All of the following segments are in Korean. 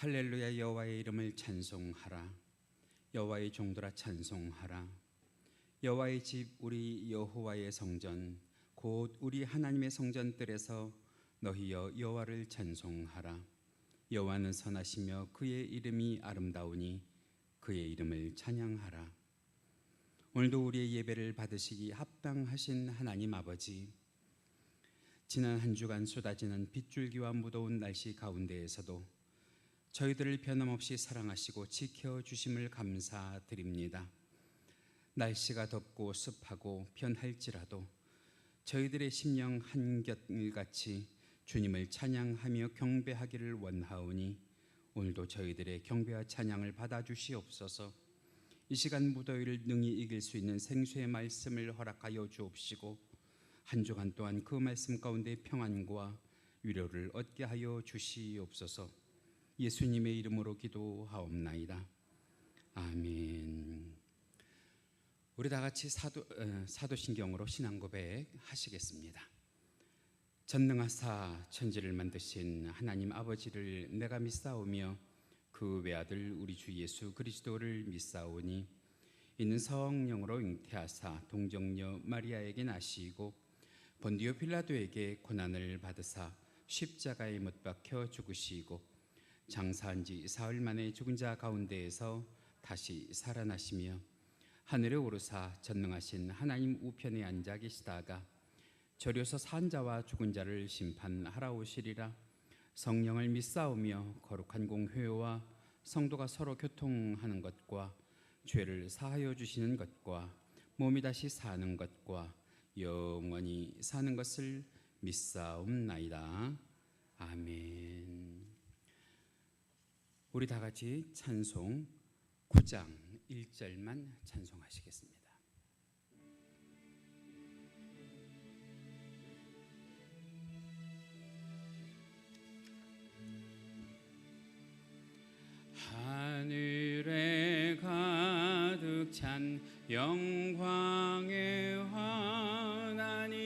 할렐루야. 여호와의 이름을 찬송하라. 여호와의 종들아 찬송하라. 여호와의 집 우리 여호와의 성전 곧 우리 하나님의 성전들에서 너희여 여호와를 찬송하라. 여호와는 선하시며 그의 이름이 아름다우니 그의 이름을 찬양하라. 오늘도 우리의 예배를 받으시기 합당하신 하나님 아버지, 지난 한 주간 쏟아지는 빗줄기와 무더운 날씨 가운데에서도 저희들을 변함없이 사랑하시고 지켜주심을 감사드립니다. 날씨가 덥고 습하고 변할지라도 저희들의 심령 한결같이 주님을 찬양하며 경배하기를 원하오니 오늘도 저희들의 경배와 찬양을 받아주시옵소서. 이 시간 무더위를 능히 이길 수 있는 생수의 말씀을 허락하여 주옵시고 한 주간 또한 그 말씀 가운데 평안과 위로를 얻게 하여 주시옵소서. 예수님의 이름으로 기도하옵나이다. 아멘. 우리 다 같이 사도신경으로 신앙 고백 하시겠습니다. 전능하사 천지를 만드신 하나님 아버지를 내가 믿사오며 그 외아들 우리 주 예수 그리스도를 믿사오니 이는 성령으로 잉태하사 동정녀 마리아에게 나시고 본디오 빌라도에게 고난을 받으사 십자가에 못 박혀 죽으시고 장사한 지 사흘 만에 죽은 자 가운데에서 다시 살아나시며 하늘에 오르사 전능하신 하나님 우편에 앉아 계시다가 저려서 산 자와 죽은 자를 심판하라 오시리라. 성령을 믿사오며 거룩한 공회와 성도가 서로 교통하는 것과 죄를 사하여 주시는 것과 몸이 다시 사는 것과 영원히 사는 것을 믿사옵나이다. 아멘. 우리 다 같이 찬송 9장 1절만 찬송하시겠습니다. 하늘에 가득 찬 영광의 하나님,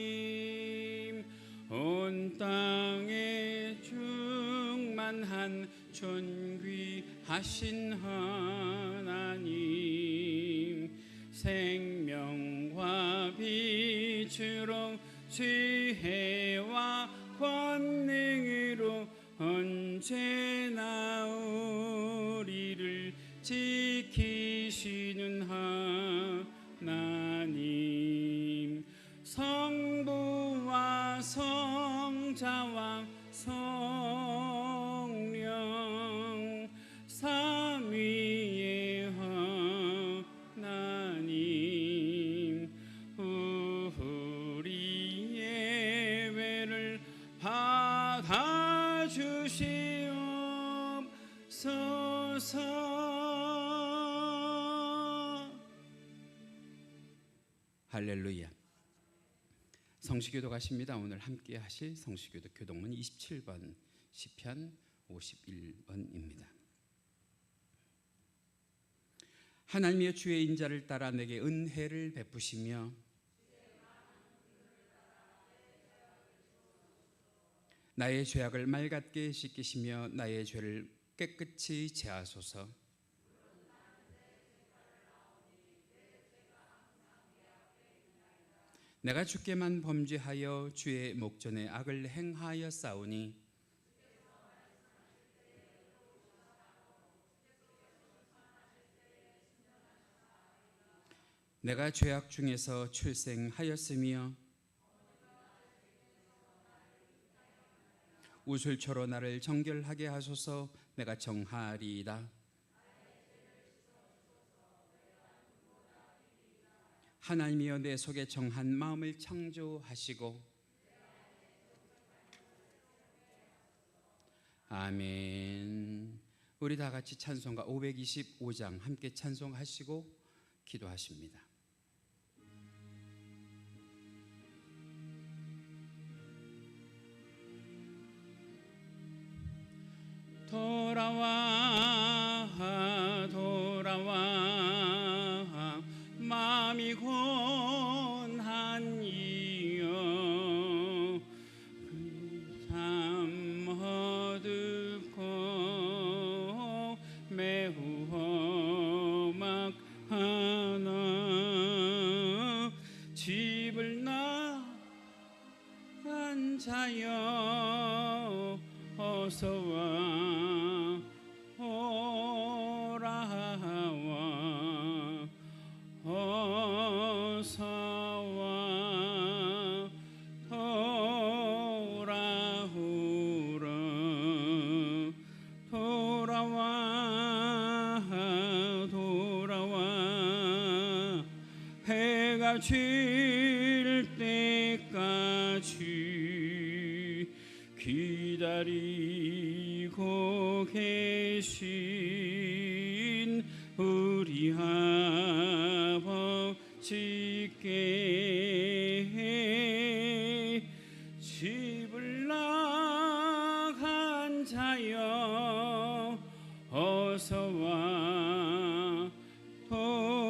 온 땅에 충만한 존귀하신 하나님, 생명과 빛으로 지혜와 권능으로 언제나 우리를 지키시는 하나님, 성부와 성자와 성령 삼위의 하나님, 우리 예배를 받아주시옵소서. 할렐루야. 성시교도 가십니다. 오늘 함께 하실 성시교도 교동문 27번 시편 51번입니다. 하나님의 주의 인자를 따라 내게 은혜를 베푸시며 나의 죄악을 맑게 씻기시며 나의 죄를 깨끗이 제하소서. 내가 주께만 범죄하여 주의 목전에 악을 행하였사오니 내가 죄악 중에서 출생하였으며 우슬초로 나를 정결하게 하소서. 내가 정하리이다. 하나님이여 내 속에 정한 마음을 창조하시고 아멘. 우리 다 같이 찬송가 525장 함께 찬송하시고 기도하십니다. 돌아와 돌아와 마음이 곤한 이여 참 어둡고 자여 어서와 돌아와 어서와 돌아오라 돌아와 해가 질 때까지 기다리고 계신 우리 아버지께 집을 나간 자여 어서와 돌아와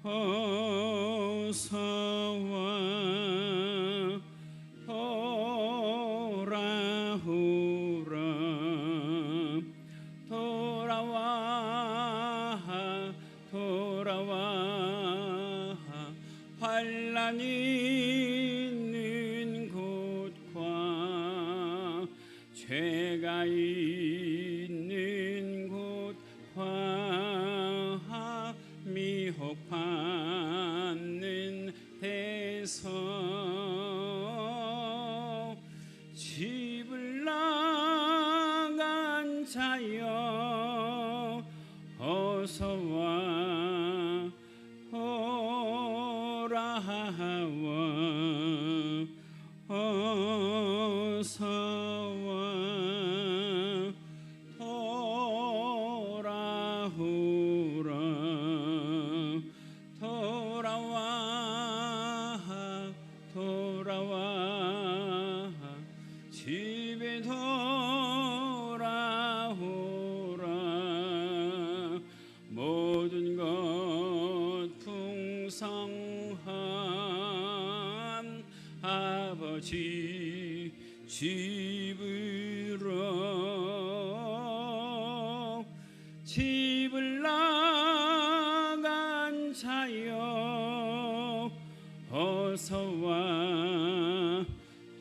어서와 돌아와 환난 있는 곳과 죄가 있는 곳과 미혹받는 데서 집을 나간 자여 어서와 돌아와 어서와 돌아와 집에 돌아오라 모든 것 풍성한 아버지 집을 나간 자여 어서와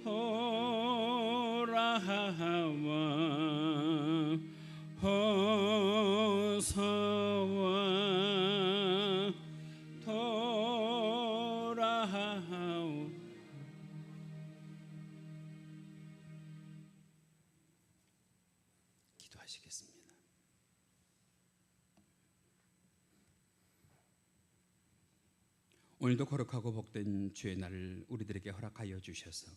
돌아와 어서와 돌아오 기도하시겠습니다. 오늘도 거룩하고 복된 주의 날을 우리들에게 허락하여 주셔서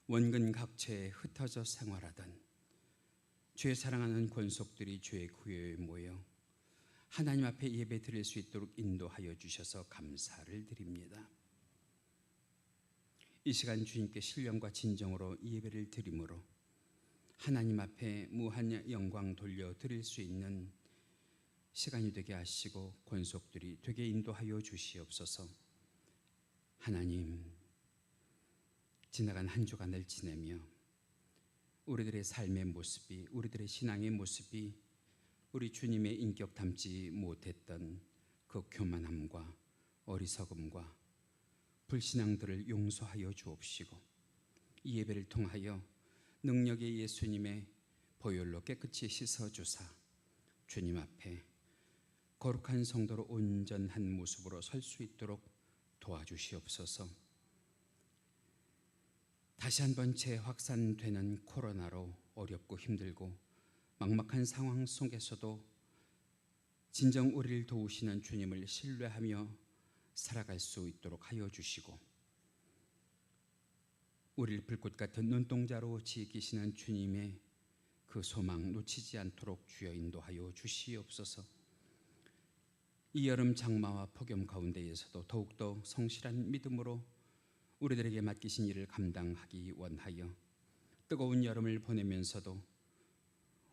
원근 각처에 흩어져 생활하던 주의 사랑하는 권속들이 주의 구유에 모여 하나님 앞에 예배 드릴 수 있도록 인도하여 주셔서 감사를 드립니다. 이 시간 주님께 신령과 진정으로 예배를 드림으로 하나님 앞에 무한 영광 돌려 드릴 수 있는 시간이 되게 하시고 권속들이 되게 인도하여 주시옵소서. 하나님, 지나간 한 주간을 지내며 우리들의 삶의 모습이, 우리들의 신앙의 모습이 우리 주님의 인격 닮지 못했던 그 교만함과 어리석음과 불신앙들을 용서하여 주옵시고 이 예배를 통하여 능력의 예수님의 보혈로 깨끗이 씻어주사 주님 앞에 거룩한 성도로 온전한 모습으로 설 수 있도록 도와주시옵소서. 다시 한번 재확산되는 코로나로 어렵고 힘들고 막막한 상황 속에서도 진정 우리를 도우시는 주님을 신뢰하며 살아갈 수 있도록 하여 주시고 우리를 불꽃 같은 눈동자로 지키시는 주님의 그 소망 놓치지 않도록 주여 인도하여 주시옵소서. 이 여름 장마와 폭염 가운데에서도 더욱더 성실한 믿음으로 우리들에게 맡기신 일을 감당하기 원하여 뜨거운 여름을 보내면서도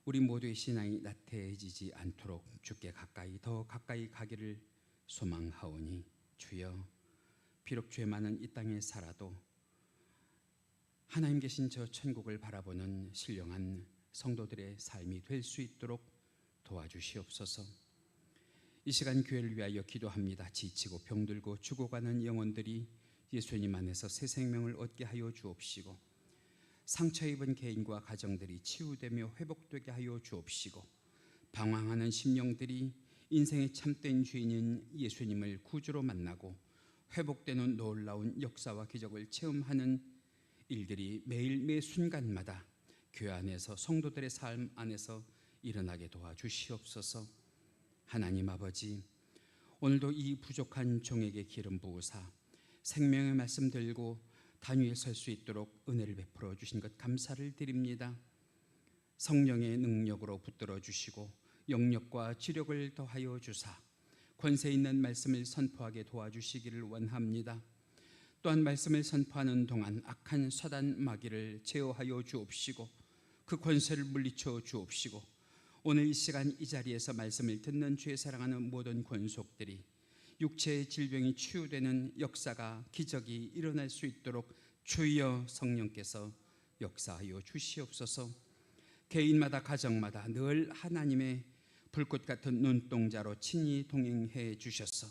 우리 모두의 신앙이 나태해지지 않도록 주께 더 가까이 가기를 소망하오니 주여 비록 죄 많은 이 땅에 살아도 하나님 계신 저 천국을 바라보는 신령한 성도들의 삶이 될 수 있도록 도와주시옵소서. 이 시간 교회를 위하여 기도합니다. 지치고 병들고 죽어가는 영혼들이 예수님 안에서 새 생명을 얻게 하여 주옵시고, 상처 입은 개인과 가정들이 치유되며 회복되게 하여 주옵시고, 방황하는 심령들이 인생의 참된 주인인 예수님을 구주로 만나고 회복되는 놀라운 역사와 기적을 체험하는 일들이 매일 매 순간마다 교회 안에서 성도들의 삶 안에서 일어나게 도와주시옵소서. 하나님 아버지, 오늘도 이 부족한 종에게 기름 부으사 생명의 말씀 들고 단위에 설 수 있도록 은혜를 베풀어 주신 것 감사를 드립니다. 성령의 능력으로 붙들어 주시고 영력과 지력을 더하여 주사 권세 있는 말씀을 선포하게 도와주시기를 원합니다. 또한 말씀을 선포하는 동안 악한 사단 마귀를 제어하여 주옵시고 그 권세를 물리쳐 주옵시고, 오늘 이 시간 이 자리에서 말씀을 듣는 주의 사랑하는 모든 권속들이 육체의 질병이 치유되는 역사가 기적이 일어날 수 있도록 주여 성령께서 역사하여 주시옵소서. 개인마다 가정마다 늘 하나님의 불꽃 같은 눈동자로 친히 동행해 주셔서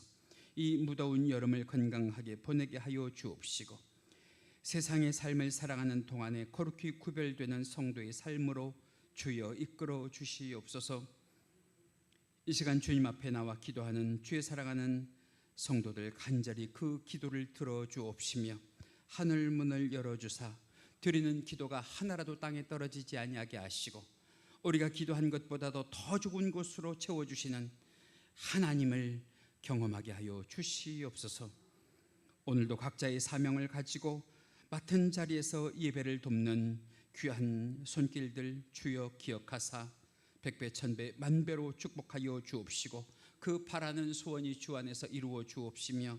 이 무더운 여름을 건강하게 보내게 하여 주옵시고, 세상의 삶을 살아가는 동안에 거룩히 구별되는 성도의 삶으로 주여 이끌어 주시옵소서. 이 시간 주님 앞에 나와 기도하는 주의 사랑하는 성도들 간절히 그 기도를 들어 주옵시며 하늘 문을 열어주사 드리는 기도가 하나라도 땅에 떨어지지 아니하게 하시고, 우리가 기도한 것보다도 더 좋은 곳으로 채워주시는 하나님을 경험하게 하여 주시옵소서. 오늘도 각자의 사명을 가지고 맡은 자리에서 예배를 돕는 귀한 손길들 주여 기억하사 백배 천배 만배로 축복하여 주옵시고, 그 바라는 소원이 주 안에서 이루어 주옵시며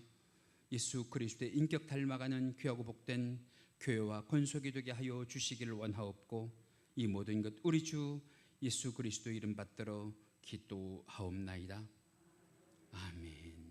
예수 그리스도의 인격 닮아가는 귀하고 복된 교회와 권속이 되게 하여 주시기를 원하옵고, 이 모든 것 우리 주 예수 그리스도 이름 받들어 기도하옵나이다. 아멘.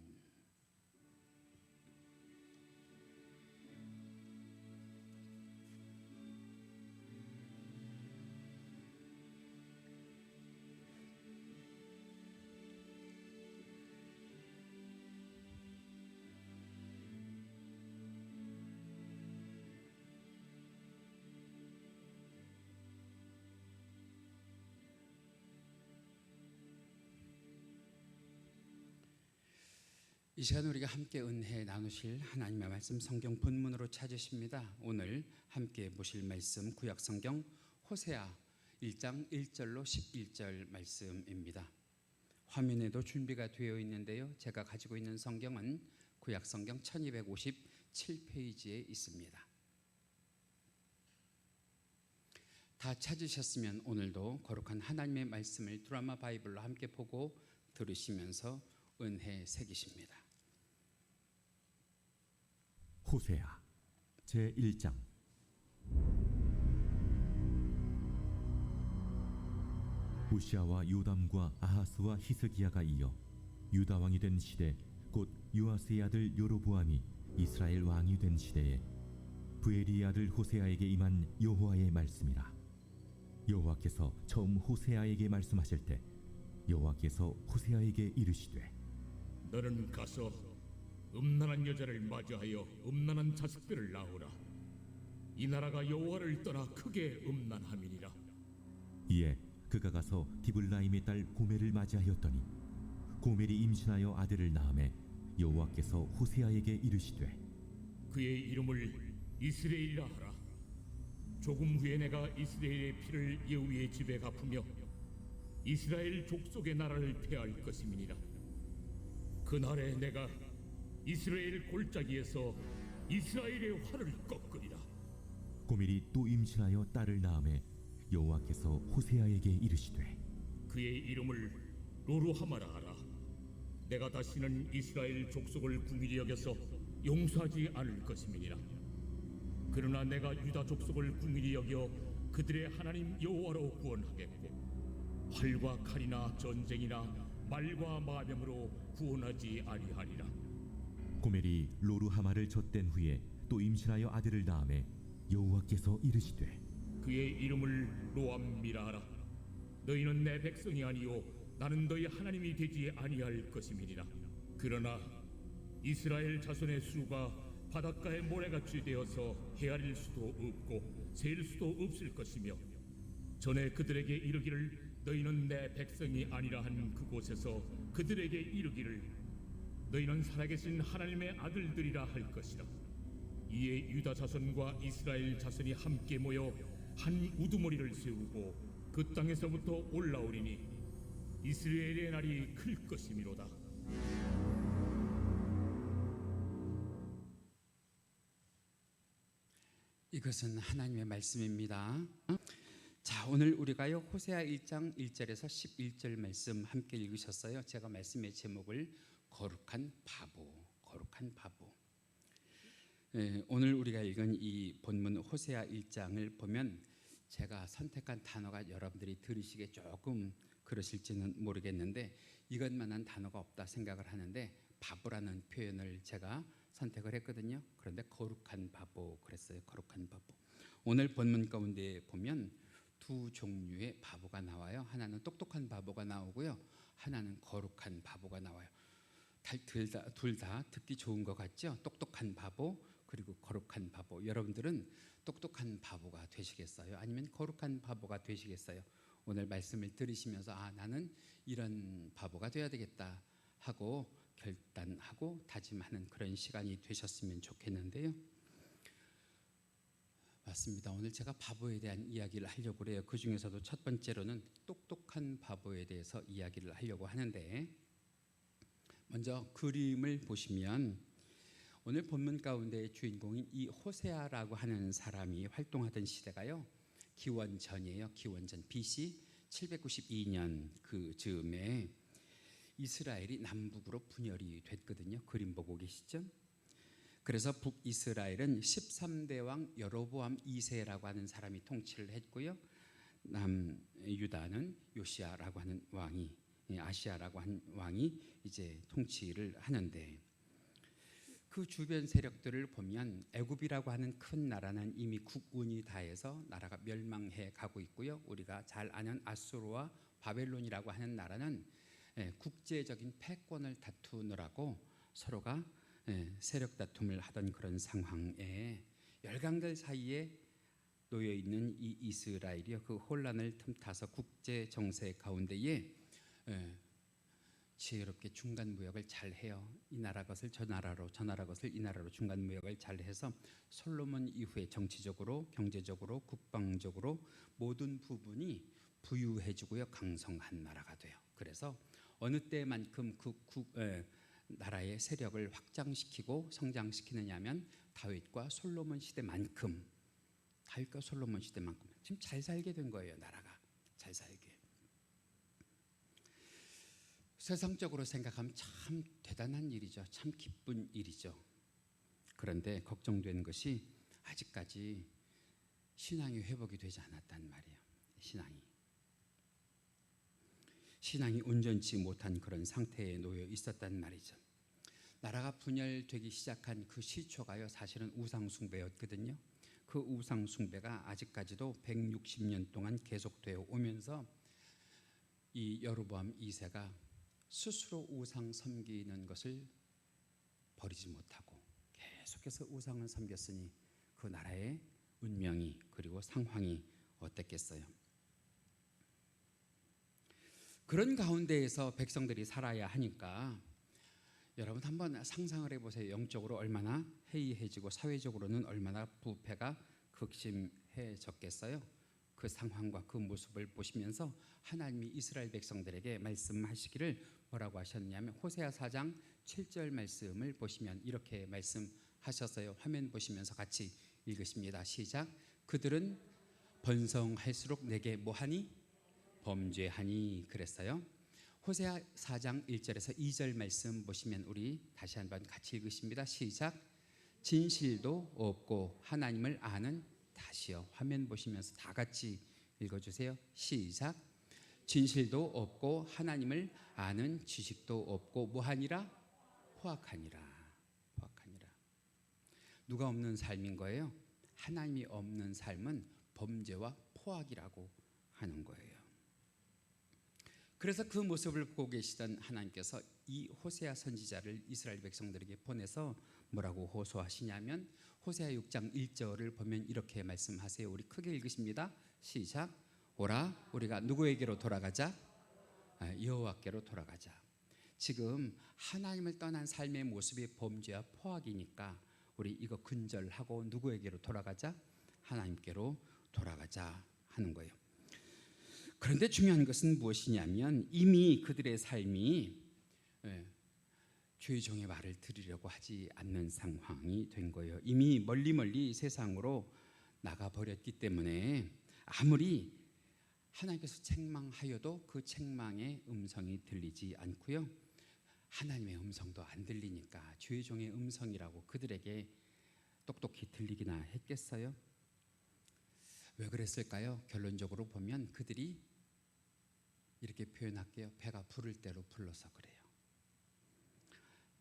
이 시간 우리가 함께 은혜 나누실 하나님의 말씀 성경 본문으로 찾으십니다. 오늘 함께 보실 말씀 구약 성경 호세아 1장 1절로 11절 말씀입니다. 화면에도 준비가 되어 있는데요, 제가 가지고 있는 성경은 구약 성경 1257페이지에 있습니다. 다 찾으셨으면 오늘도 거룩한 하나님의 말씀을 드라마 바이블로 함께 보고 들으시면서 은혜 새기십니다. 호세아 제1장. 우시아와 요담과 아하스와 히스기야가 이어 유다 왕이 된 시대, 곧 요아스의 아들 여로보암이 이스라엘 왕이 된 시대에 브에리의 아들 호세아에게 임한 여호와의 말씀이라. 여호와께서 처음 호세아에게 말씀하실 때 여호와께서 호세아에게 이르시되, 너는 가서 음란한 여자를 맞이하여 음란한 자식들을 낳으라. 이 나라가 여호와를 떠나 크게 음란함이니라. 이에 그가 가서 디블라임의 딸 고멜을 맞이하였더니 고멜이 임신하여 아들을 낳음에 여호와께서 호세아에게 이르시되, 그의 이름을 이스라엘이라 하라. 조금 후에 내가 이스라엘의 피를 예후의 집에 갚으며 이스라엘 족속의 나라를 폐할 것임이니라. 그날에 내가 이스라엘 골짜기에서 이스라엘의 활을 꺾으리라. 고멜이 또 임신하여 딸을 낳음에 여호와께서 호세아에게 이르시되, 그의 이름을 로루하마라 하라. 내가 다시는 이스라엘 족속을 궁일히 여겨서 용서하지 않을 것임이니라. 그러나 내가 유다 족속을 궁일히 여겨 그들의 하나님 여호와로 구원하겠고, 활과 칼이나 전쟁이나 말과 마병으로 구원하지 아니하리라. 고멜이 로루하마를 젖된 후에 또 임신하여 아들을 낳음에 여호와께서 이르시되, 그의 이름을 로암미라 하라. 너희는 내 백성이 아니요 나는 너희 하나님이 되지 아니할 것임이니라. 그러나 이스라엘 자손의 수가 바닷가의 모래같이 되어서 헤아릴 수도 없고 셀 수도 없을 것이며, 전에 그들에게 이르기를 너희는 내 백성이 아니라 한 그곳에서 그들에게 이르기를 너희는 살아계신 하나님의 아들들이라 할 것이라. 이에 유다 자손과 이스라엘 자손이 함께 모여 한 우두머리를 세우고 그 땅에서부터 올라오리니 이스라엘의 날이 클 것이미로다. 이것은 하나님의 말씀입니다. 자, 오늘 우리가요 호세아 1장 1절에서 11절 말씀 함께 읽으셨어요. 제가 말씀의 제목을 거룩한 바보. 오늘 우리가 읽은 이 본문 호세아 1장을 보면 제가 선택한 단어가 여러분들이 들으시기에 조금 그러실지는 모르겠는데, 이것만한 단어가 없다 생각을 하는데 바보라는 표현을 제가 선택을 했거든요. 그런데 거룩한 바보 그랬어요. 거룩한 바보. 오늘 본문 가운데 보면 두 종류의 바보가 나와요. 하나는 똑똑한 바보가 나오고요, 하나는 거룩한 바보가 나와요. 둘 다 듣기 좋은 것 같죠? 똑똑한 바보 그리고 거룩한 바보. 여러분들은 똑똑한 바보가 되시겠어요? 아니면 거룩한 바보가 되시겠어요? 오늘 말씀을 들으시면서 나는 이런 바보가 돼야 되겠다 하고 결단하고 다짐하는 그런 시간이 되셨으면 좋겠는데요. 맞습니다. 오늘 제가 바보에 대한 이야기를 하려고 그래요. 그 중에서도 첫 번째로는 똑똑한 바보에 대해서 이야기를 하려고 하는데, 먼저 그림을 보시면 오늘 본문 가운데의 주인공인 이 호세아라고 하는 사람이 활동하던 시대가요 기원전이에요. 기원전 BC 792년 그 즈음에 이스라엘이 남북으로 분열이 됐거든요. 그림 보고 계시죠? 그래서 북이스라엘은 13대 왕 여로보암 2세라고 하는 사람이 통치를 했고요, 남유다는 요시아라고 하는 왕이, 아시아라고 하는 왕이 이제 통치를 하는데, 그 주변 세력들을 보면 애굽이라고 하는 큰 나라는 이미 국운이 다해서 나라가 멸망해 가고 있고요, 우리가 잘 아는 아수르와 바벨론이라고 하는 나라는 국제적인 패권을 다투느라고 서로가 세력 다툼을 하던 그런 상황에 열강들 사이에 놓여 있는 이 이스라엘이요, 그 혼란을 틈타서 국제 정세 가운데에 지혜롭게 중간 무역을 잘 해요. 이 나라 것을 저 나라로, 저 나라 것을 이 나라로 중간 무역을 잘 해서 솔로몬 이후에 정치적으로, 경제적으로, 국방적으로 모든 부분이 부유해지고요, 강성한 나라가 돼요. 그래서 어느 때만큼 나라의 세력을 확장시키고 성장시키느냐면 다윗과 솔로몬 시대만큼, 다윗과 솔로몬 시대만큼 지금 잘 살게 된 거예요. 나라가 잘 살게. 세상적으로 생각하면 참 대단한 일이죠. 참 기쁜 일이죠. 그런데 걱정되는 것이 아직까지 신앙이 회복이 되지 않았단 말이에요. 신앙이 온전치 못한 그런 상태에 놓여 있었단 말이죠. 나라가 분열되기 시작한 그 시초가요 사실은 우상숭배였거든요. 그 우상숭배가 아직까지도 160년 동안 계속되어 오면서 이 여로보암 2세가 스스로 우상 섬기는 것을 버리지 못하고 계속해서 우상을 섬겼으니 그 나라의 운명이 그리고 상황이 어땠겠어요. 그런 가운데에서 백성들이 살아야 하니까 여러분 한번 상상을 해보세요. 영적으로 얼마나 해이해지고 사회적으로는 얼마나 부패가 극심해졌겠어요. 그 상황과 그 모습을 보시면서 하나님이 이스라엘 백성들에게 말씀하시기를 뭐라고 하셨냐면 호세아 4장 7절 말씀을 보시면 이렇게 말씀하셨어요. 화면 보시면서 같이 읽으십니다. 시작. 그들은 번성할수록 내게 뭐하니? 범죄하니 그랬어요. 호세아 4장 1절에서 2절 말씀 보시면 우리 다시 한번 같이 읽으십니다. 시작. 진실도 없고 하나님을 아는, 다시요. 화면 보시면서 다 같이 읽어주세요. 시작. 진실도 없고 하나님을 아는 지식도 없고 뭐하니라? 포악하니라. 누가 없는 삶인 거예요? 하나님이 없는 삶은 범죄와 포악이라고 하는 거예요. 그래서 그 모습을 보고 계시던 하나님께서 이 호세아 선지자를 이스라엘 백성들에게 보내서 뭐라고 호소하시냐면 호세아 6장 1절을 보면 이렇게 말씀하세요. 우리 크게 읽으십니다. 시작. 오라 우리가 누구에게로 돌아가자? 여호와께로 돌아가자. 지금 하나님을 떠난 삶의 모습이 범죄와 포악이니까 우리 이거 근절하고 누구에게로 돌아가자? 하나님께로 돌아가자 하는 거예요. 그런데 중요한 것은 무엇이냐면 이미 그들의 삶이 주의 종의 말을 들으려고 하지 않는 상황이 된 거예요. 이미 멀리 세상으로 나가버렸기 때문에 아무리 하나님께서 책망하여도 그 책망의 음성이 들리지 않고요. 하나님의 음성도 안 들리니까 주의 종의 음성이라고 그들에게 똑똑히 들리기나 했겠어요? 왜 그랬을까요? 결론적으로 보면 그들이 이렇게 표현할게요. 배가 부를 대로 불러서 그래요.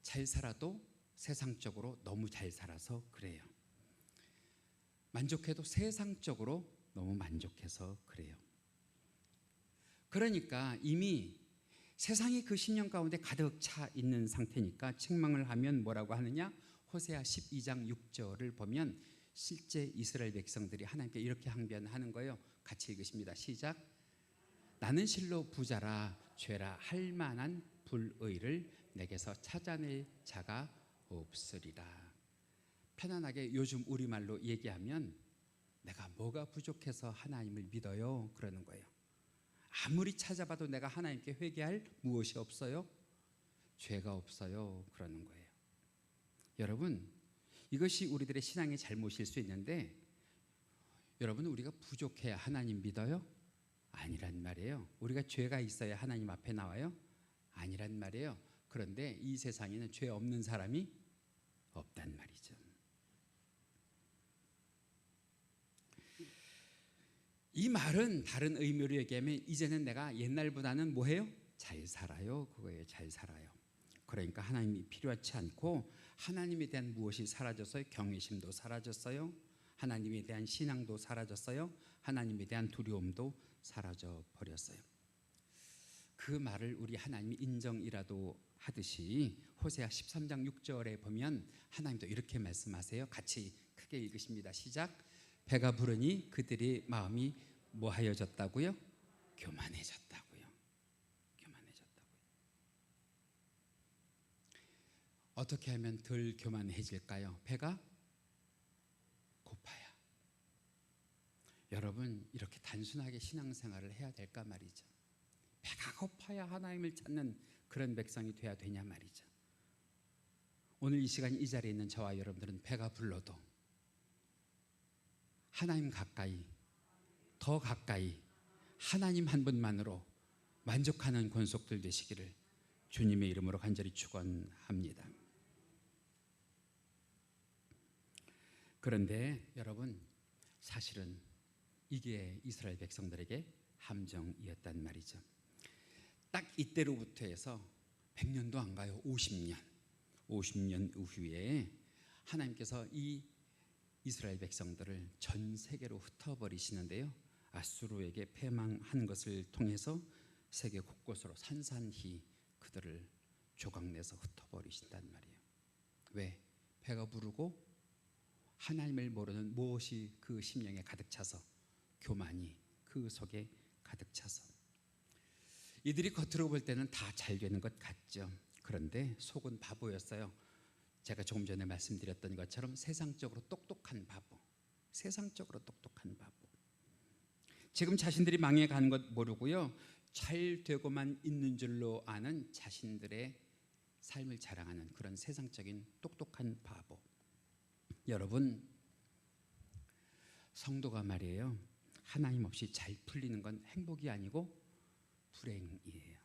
잘 살아도 세상적으로 너무 잘 살아서 그래요. 만족해도 세상적으로 너무 만족해서 그래요. 그러니까 이미 세상이 그 신령 가운데 가득 차 있는 상태니까 책망을 하면 뭐라고 하느냐? 호세아 12장 6절을 보면 실제 이스라엘 백성들이 하나님께 이렇게 항변하는 거예요. 같이 읽으십니다. 시작. 나는 실로 부자라 죄라 할 만한 불의를 내게서 찾아낼 자가 없으리라. 편안하게 요즘 우리말로 얘기하면 내가 뭐가 부족해서 하나님을 믿어요? 그러는 거예요. 아무리 찾아봐도 내가 하나님께 회개할 무엇이 없어요? 죄가 없어요. 그러는 거예요. 여러분, 이것이 우리들의 신앙의 잘못일 수 있는데 여러분, 우리가 부족해야 하나님 믿어요? 아니란 말이에요. 우리가 죄가 있어야 하나님 앞에 나와요? 아니란 말이에요. 그런데 이 세상에는 죄 없는 사람이 없단 말이죠. 이 말은 다른 의미로 얘기하면 이제는 내가 옛날보다는 뭐해요? 잘 살아요. 그거예요. 잘 살아요. 그러니까 하나님이 필요하지 않고 하나님에 대한 무엇이 사라졌어요? 경외심도 사라졌어요. 하나님에 대한 신앙도 사라졌어요. 하나님에 대한 두려움도 사라져 버렸어요. 그 말을 우리 하나님이 인정이라도 하듯이 호세아 13장 6절에 보면 하나님도 이렇게 말씀하세요. 같이 크게 읽으십니다. 시작. 배가 부르니 그들의 마음이 뭐하여졌다고요? 교만해졌다고요. 교만해졌다고요. 어떻게 하면 덜 교만해질까요? 배가 고파야. 여러분, 이렇게 단순하게 신앙생활을 해야 될까 말이죠. 배가 고파야 하나님을 찾는 그런 백성이 돼야 되냐 말이죠. 오늘 이 시간 이 자리에 있는 저와 여러분들은 배가 불러도 하나님 가까이, 더 가까이 하나님 한 분만으로 만족하는 권속들 되시기를 주님의 이름으로 간절히 축원합니다. 그런데 여러분, 사실은 이게 이스라엘 백성들에게 함정이었단 말이죠. 딱 이때로부터 해서 100년도 안 가요. 50년 이후에 하나님께서 이 이스라엘 백성들을 전 세계로 흩어버리시는데요. 아수르에게 패망한 것을 통해서 세계 곳곳으로 산산히 그들을 조각내서 흩어버리신단 말이에요. 왜? 배가 부르고 하나님을 모르는 무엇이 그 심령에 가득 차서, 교만이 그 속에 가득 차서. 이들이 겉으로 볼 때는 다 잘 되는 것 같죠. 그런데 속은 바보였어요. 제가 조금 전에 말씀드렸던 것처럼 세상적으로 똑똑한 바보. 세상적으로 똑똑한 바보. 지금 자신들이 망해가는 것 모르고요, 잘 되고만 있는 줄로 아는 자신들의 삶을 자랑하는 그런 세상적인 똑똑한 바보. 여러분, 성도가 말이에요, 하나님 없이 잘 풀리는 건 행복이 아니고 불행이에요.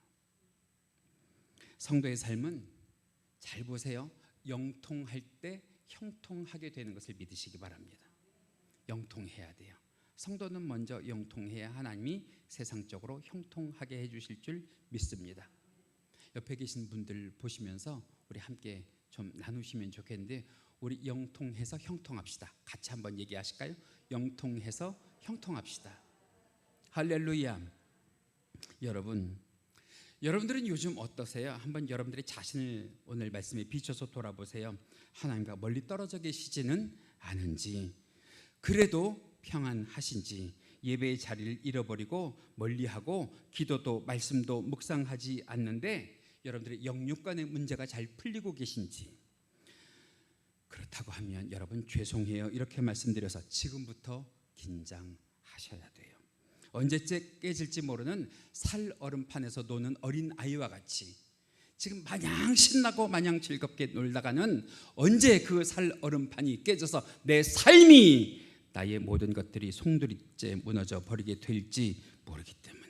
성도의 삶은 잘 보세요. 영통할 때 형통하게 되는 것을 믿으시기 바랍니다. 영통해야 돼요. 성도는 먼저 영통해야 하나님이 세상적으로 형통하게 해주실 줄 믿습니다. 옆에 계신 분들 보시면서 우리 함께 좀 나누시면 좋겠는데, 우리 영통해서 형통합시다. 같이 한번 얘기하실까요? 영통해서 형통합시다. 할렐루야. 여러분, 여러분들은 요즘 어떠세요? 한번 여러분들의 자신을 오늘 말씀에 비춰서 돌아보세요. 하나님과 멀리 떨어져 계시지는 않은지, 그래도 평안하신지, 예배의 자리를 잃어버리고 멀리하고 기도도 말씀도 묵상하지 않는데 여러분들의 영육간의 문제가 잘 풀리고 계신지. 그렇다고 하면 여러분 죄송해요 이렇게 말씀드려서 지금부터 긴장하셔야 돼요. 언제쯤 깨질지 모르는 살얼음판에서 노는 어린 아이와 같이 지금 마냥 신나고 마냥 즐겁게 놀다가는 언제 그 살얼음판이 깨져서 내 삶이, 나의 모든 것들이 송두리째 무너져 버리게 될지 모르기 때문에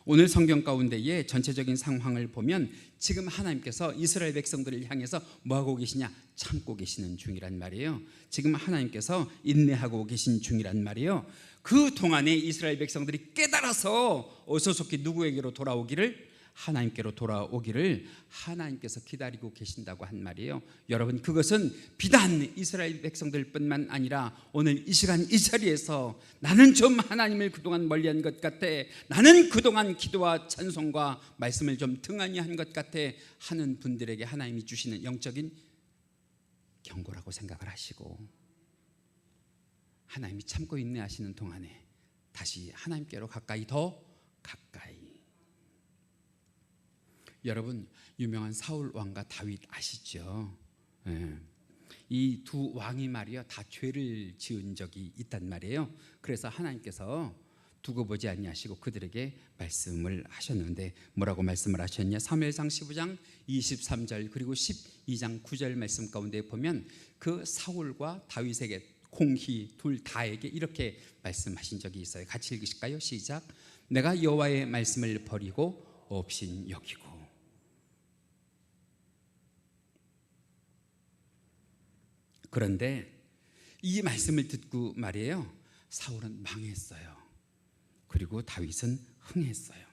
오늘 성경 가운데의 전체적인 상황을 보면 지금 하나님께서 이스라엘 백성들을 향해서 뭐하고 계시냐? 참고 계시는 중이란 말이에요. 지금 하나님께서 인내하고 계신 중이란 말이에요. 그 동안에 이스라엘 백성들이 깨달아서 어서속히 누구에게로 돌아오기를? 하나님께로 돌아오기를 하나님께서 기다리고 계신다고 한 말이에요. 여러분, 그것은 비단 이스라엘 백성들뿐만 아니라 오늘 이 시간 이 자리에서 나는 좀 하나님을 그동안 멀리한 것 같아, 나는 그동안 기도와 찬송과 말씀을 좀 등한히 한 것 같아 하는 분들에게 하나님이 주시는 영적인 경고라고 생각을 하시고, 하나님이 참고 인내하시는 동안에 다시 하나님께로 가까이, 더 가까이. 여러분, 유명한 사울 왕과 다윗 아시죠? 이 두 왕이 말이요 다 죄를 지은 적이 있단 말이에요. 그래서 하나님께서 두고 보지 아니하시고 그들에게 말씀을 하셨는데 뭐라고 말씀을 하셨냐? 사무엘상 15장 23절 그리고 12장 9절 말씀 가운데 보면 그 사울과 다윗에게 공히 둘 다에게 이렇게 말씀하신 적이 있어요. 같이 읽으실까요? 시작. 내가 여호와의 말씀을 버리고 없인 여기고. 그런데 이 말씀을 듣고 말이에요, 사울은 망했어요. 그리고 다윗은 흥했어요.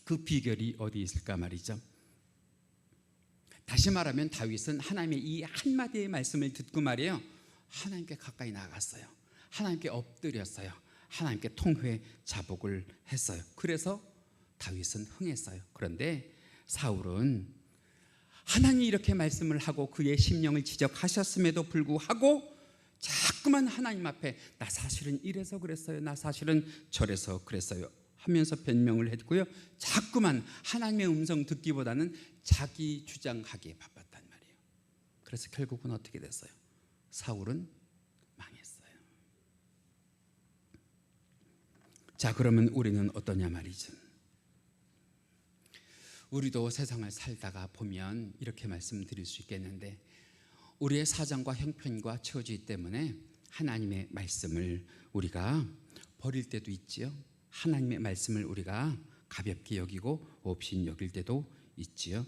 그 비결이 어디 있을까 말이죠. 다시 말하면 다윗은 하나님의 이 한마디의 말씀을 듣고 말이에요, 하나님께 가까이 나갔어요. 하나님께 엎드렸어요. 하나님께 통회 자복을 했어요. 그래서 다윗은 흥했어요. 그런데 사울은 하나님이 이렇게 말씀을 하고 그의 심령을 지적하셨음에도 불구하고 자꾸만 하나님 앞에 나 사실은 이래서 그랬어요, 나 사실은 저래서 그랬어요 하면서 변명을 했고요, 자꾸만 하나님의 음성 듣기보다는 자기 주장하기에 바빴단 말이에요. 그래서 결국은 어떻게 됐어요? 사울은 망했어요. 자, 그러면 우리는 어떠냐 말이죠. 우리도 세상을 살다가 보면 이렇게 말씀드릴 수 있겠는데, 우리의 사정과 형편과 처지 때문에 하나님의 말씀을 우리가 버릴 때도 있지요. 하나님의 말씀을 우리가 가볍게 여기고 없이 여길 때도 있지요.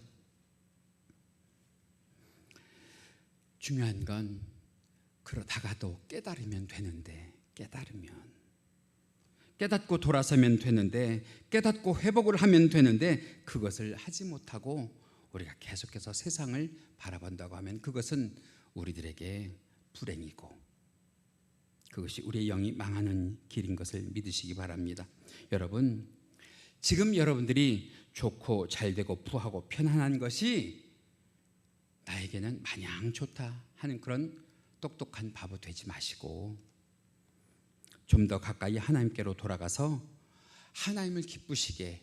중요한 건 그러다가도 깨달으면 되는데, 깨닫고 돌아서면 되는데, 깨닫고 회복을 하면 되는데, 그것을 하지 못하고 우리가 계속해서 세상을 바라본다고 하면 그것은 우리들에게 불행이고 그것이 우리의 영이 망하는 길인 것을 믿으시기 바랍니다. 여러분, 지금 여러분들이 좋고 잘되고 부하고 편안한 것이 나에게는 마냥 좋다 하는 그런 똑똑한 바보 되지 마시고 좀 더 가까이 하나님께로 돌아가서 하나님을 기쁘시게,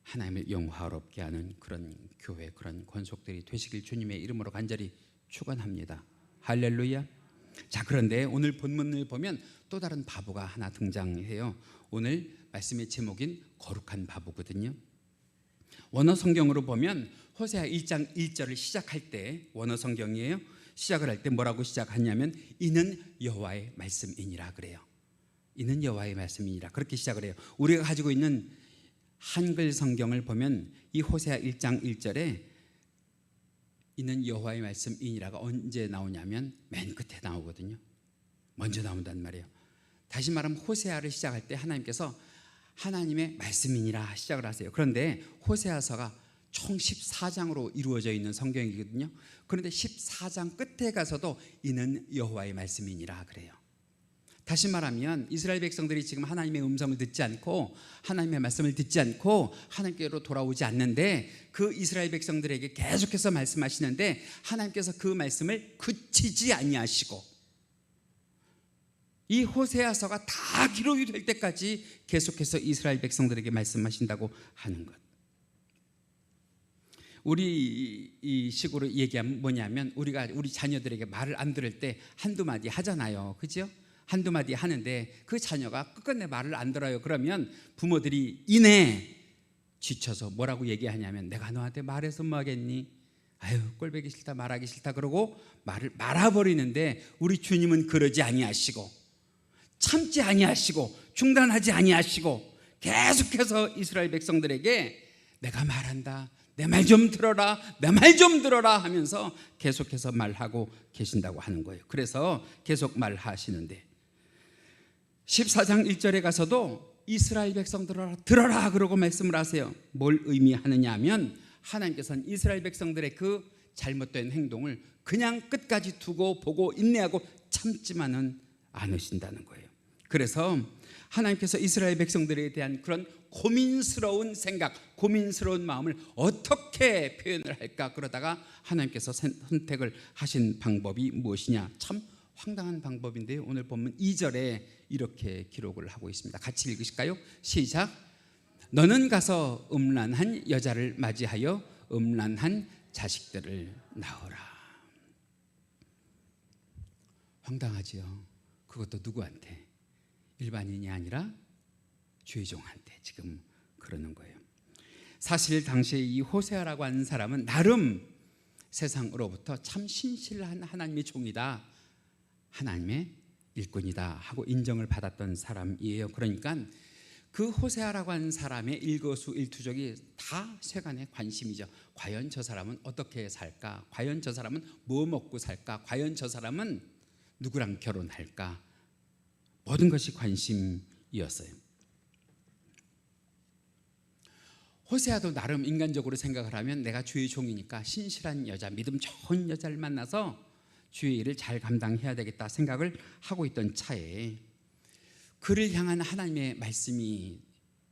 하나님을 영화롭게 하는 그런 교회, 그런 권속들이 되시길 주님의 이름으로 간절히 축원합니다. 할렐루야. 자, 그런데 오늘 본문을 보면 또 다른 바보가 하나 등장해요. 오늘 말씀의 제목인 거룩한 바보거든요. 원어 성경으로 보면 호세아 1장 1절을 시작할 때, 원어 성경이에요. 시작을 할 때 뭐라고 시작하냐면 이는 여호와의 말씀이니라 그래요. 이는 여호와의 말씀이니라 그렇게 시작을 해요. 우리가 가지고 있는 한글 성경을 보면 이 호세아 1장 1절에 이는 여호와의 말씀이니라가 언제 나오냐면 맨 끝에 나오거든요. 먼저 나온단 말이에요. 다시 말하면 호세아를 시작할 때 하나님께서 하나님의 말씀이니라 시작을 하세요. 그런데 호세아서가 총 14장으로 이루어져 있는 성경이거든요. 그런데 14장 끝에 가서도 이는 여호와의 말씀이니라 그래요. 다시 말하면 이스라엘 백성들이 지금 하나님의 음성을 듣지 않고 하나님의 말씀을 듣지 않고 하나님께로 돌아오지 않는데 그 이스라엘 백성들에게 계속해서 말씀하시는데 하나님께서 그 말씀을 그치지 아니하시고 이 호세아서가 다 기록이 될 때까지 계속해서 이스라엘 백성들에게 말씀하신다고 하는 것. 우리 이 식으로 얘기하면 뭐냐면 우리가 우리 자녀들에게 말을 안 들을 때 한두 마디 하잖아요. 그죠? 한두 마디 하는데 그 자녀가 끝끝내 말을 안 들어요. 그러면 부모들이 이내 지쳐서 뭐라고 얘기하냐면 내가 너한테 말해서 뭐 하겠니? 아유 꼴보기 싫다 말하기 싫다 그러고 말을 말아버리는데 우리 주님은 그러지 아니하시고 참지 아니하시고 중단하지 아니하시고 계속해서 이스라엘 백성들에게 내가 말한다 내 말 좀 들어라 내 말 좀 들어라 하면서 계속해서 말하고 계신다고 하는 거예요. 그래서 계속 말하시는데 14장 1절에 가서도 이스라엘 백성 들어라 그러고 말씀을 하세요. 뭘 의미하느냐 하면 하나님께서는 이스라엘 백성들의 그 잘못된 행동을 그냥 끝까지 두고 보고 인내하고 참지만은 않으신다는 거예요. 그래서 하나님께서 이스라엘 백성들에 대한 그런 고민스러운 생각, 고민스러운 마음을 어떻게 표현을 할까 그러다가 하나님께서 선택을 하신 방법이 무엇이냐, 참 황당한 방법인데요. 오늘 보면 2절에 이렇게 기록을 하고 있습니다. 같이 읽으실까요? 시작. 너는 가서 음란한 여자를 맞이하여 음란한 자식들을 낳으라. 황당하지요. 그것도 누구한테? 일반인이 아니라 죄종한테 지금 그러는 거예요. 사실 당시에 이 호세아라고 하는 사람은 나름 세상으로부터 참 신실한 하나님의 종이다, 하나님의 일꾼이다 하고 인정을 받았던 사람이에요. 그러니까 그 호세아라고 하는 사람의 일거수일투족이 다 세간의 관심이죠. 과연 저 사람은 어떻게 살까? 과연 저 사람은 뭐 먹고 살까? 과연 저 사람은 누구랑 결혼할까? 모든 것이 관심이었어요. 호세아도 나름 인간적으로 생각을 하면 내가 주의 종이니까 신실한 여자, 믿음 좋은 여자를 만나서 주의 일을 잘 감당해야 되겠다 생각을 하고 있던 차에 그를 향한 하나님의 말씀이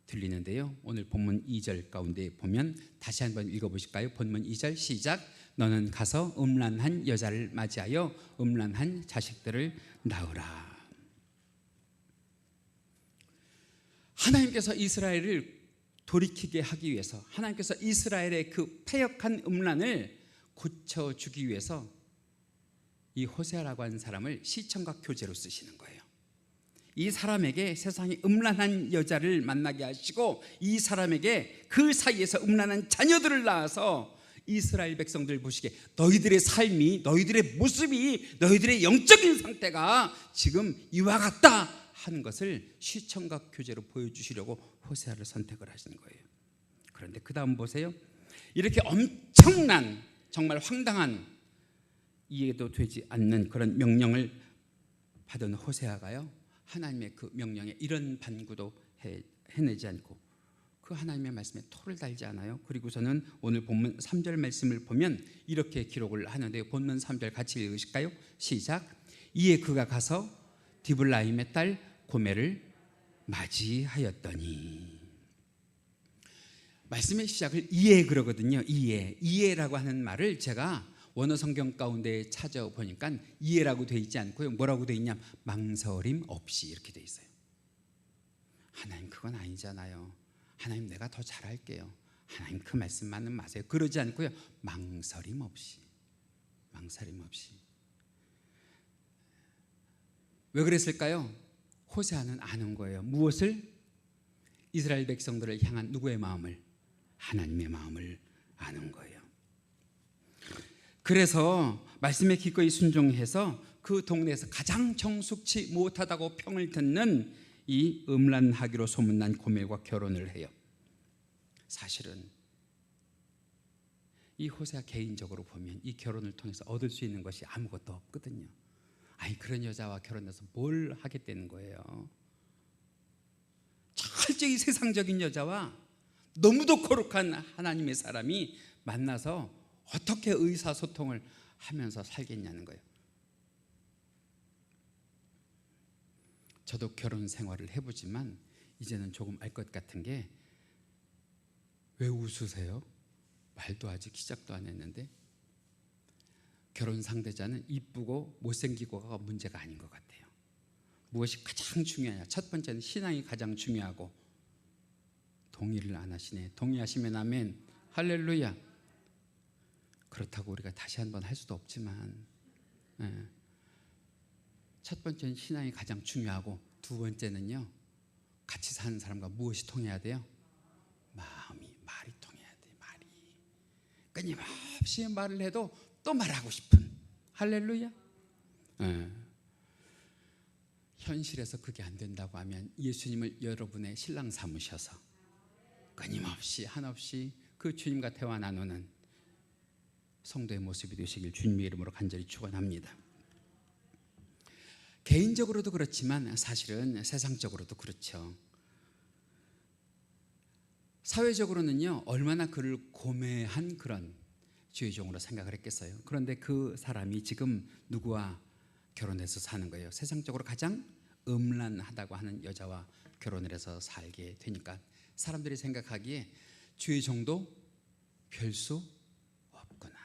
들리는데요. 오늘 본문 2절 가운데 보면 다시 한번 읽어보실까요? 본문 2절 시작. 너는 가서 음란한 여자를 맞이하여 음란한 자식들을 낳으라. 하나님께서 이스라엘을 돌이키게 하기 위해서, 하나님께서 이스라엘의 그 패역한 음란을 고쳐주기 위해서 이 호세아라고 하는 사람을 시청각 교재로 쓰시는 거예요. 이 사람에게 세상에 음란한 여자를 만나게 하시고 이 사람에게 그 사이에서 음란한 자녀들을 낳아서 이스라엘 백성들 보시기에 너희들의 삶이, 너희들의 모습이, 너희들의 영적인 상태가 지금 이와 같다 하는 것을 시청각 교재로 보여주시려고 호세아를 선택을 하신 거예요. 그런데 그 다음 보세요. 이렇게 엄청난 정말 황당한 이해도 되지 않는 그런 명령을 받은 호세아가요, 하나님의 그 명령에 이런 반구도 해내지 않고 그 하나님의 말씀에 토를 달지 않아요. 그리고서는 오늘 본문 3절 말씀을 보면 이렇게 기록을 하는데요. 본문 3절 같이 읽으실까요? 시작. 이에 그가 가서 디블라임의 딸 고멜을 맞이하였더니. 말씀의 시작을 이에 그러거든요. 이에라고 하는 말을 제가 원어 성경 가운데 찾아보니까 이해라고 되어 있지 않고요. 뭐라고 되어 있냐? 망설임 없이 이렇게 되어 있어요. 하나님 그건 아니잖아요. 하나님 내가 더 잘할게요. 하나님 그 말씀만은 마세요. 그러지 않고요. 망설임 없이. 망설임 없이. 왜 그랬을까요? 호세아는 아는 거예요. 무엇을? 이스라엘 백성들을 향한 누구의 마음을? 하나님의 마음을 아는 거예요. 그래서 말씀에 기꺼이 순종해서 그 동네에서 가장 정숙치 못하다고 평을 듣는 이 음란하기로 소문난 고멜과 결혼을 해요. 사실은 이 호세아 개인적으로 보면 이 결혼을 통해서 얻을 수 있는 것이 아무것도 없거든요. 아니 그런 여자와 결혼해서 뭘 하겠다는 거예요. 철저히 세상적인 여자와 너무도 거룩한 하나님의 사람이 만나서 어떻게 의사소통을 하면서 살겠냐는 거예요. 저도 결혼 생활을 해보지만 이제는 조금 알 것 같은 게, 왜 웃으세요? 말도 아직 시작도 안 했는데. 결혼 상대자는 이쁘고 못생기고가 문제가 아닌 것 같아요. 무엇이 가장 중요하냐? 첫 번째는 신앙이 가장 중요하고. 동의를 안 하시네. 동의하시면 아멘. 할렐루야. 그렇다고 우리가 다시 한번 할 수도 없지만, 첫 번째는 신앙이 가장 중요하고, 두 번째는요, 같이 사는 사람과 무엇이 통해야 돼요? 말이 통해야 돼. 말이 끊임없이 말을 해도 또 말하고 싶은. 할렐루야. 현실에서 그게 안 된다고 하면 예수님을 여러분의 신랑 삼으셔서 끊임없이 한없이 그 주님과 대화 나누는 성도의 모습이 되시길 주님의 이름으로 간절히 축원합니다. 개인적으로도 그렇지만 사실은 세상적으로도 그렇죠. 사회적으로는요, 얼마나 그를 고매한 그런 주의종으로 생각을 했겠어요. 그런데 그 사람이 지금 누구와 결혼해서 사는 거예요? 세상적으로 가장 음란하다고 하는 여자와 결혼을 해서 살게 되니까 사람들이 생각하기에 주의종도 별 수 없구나,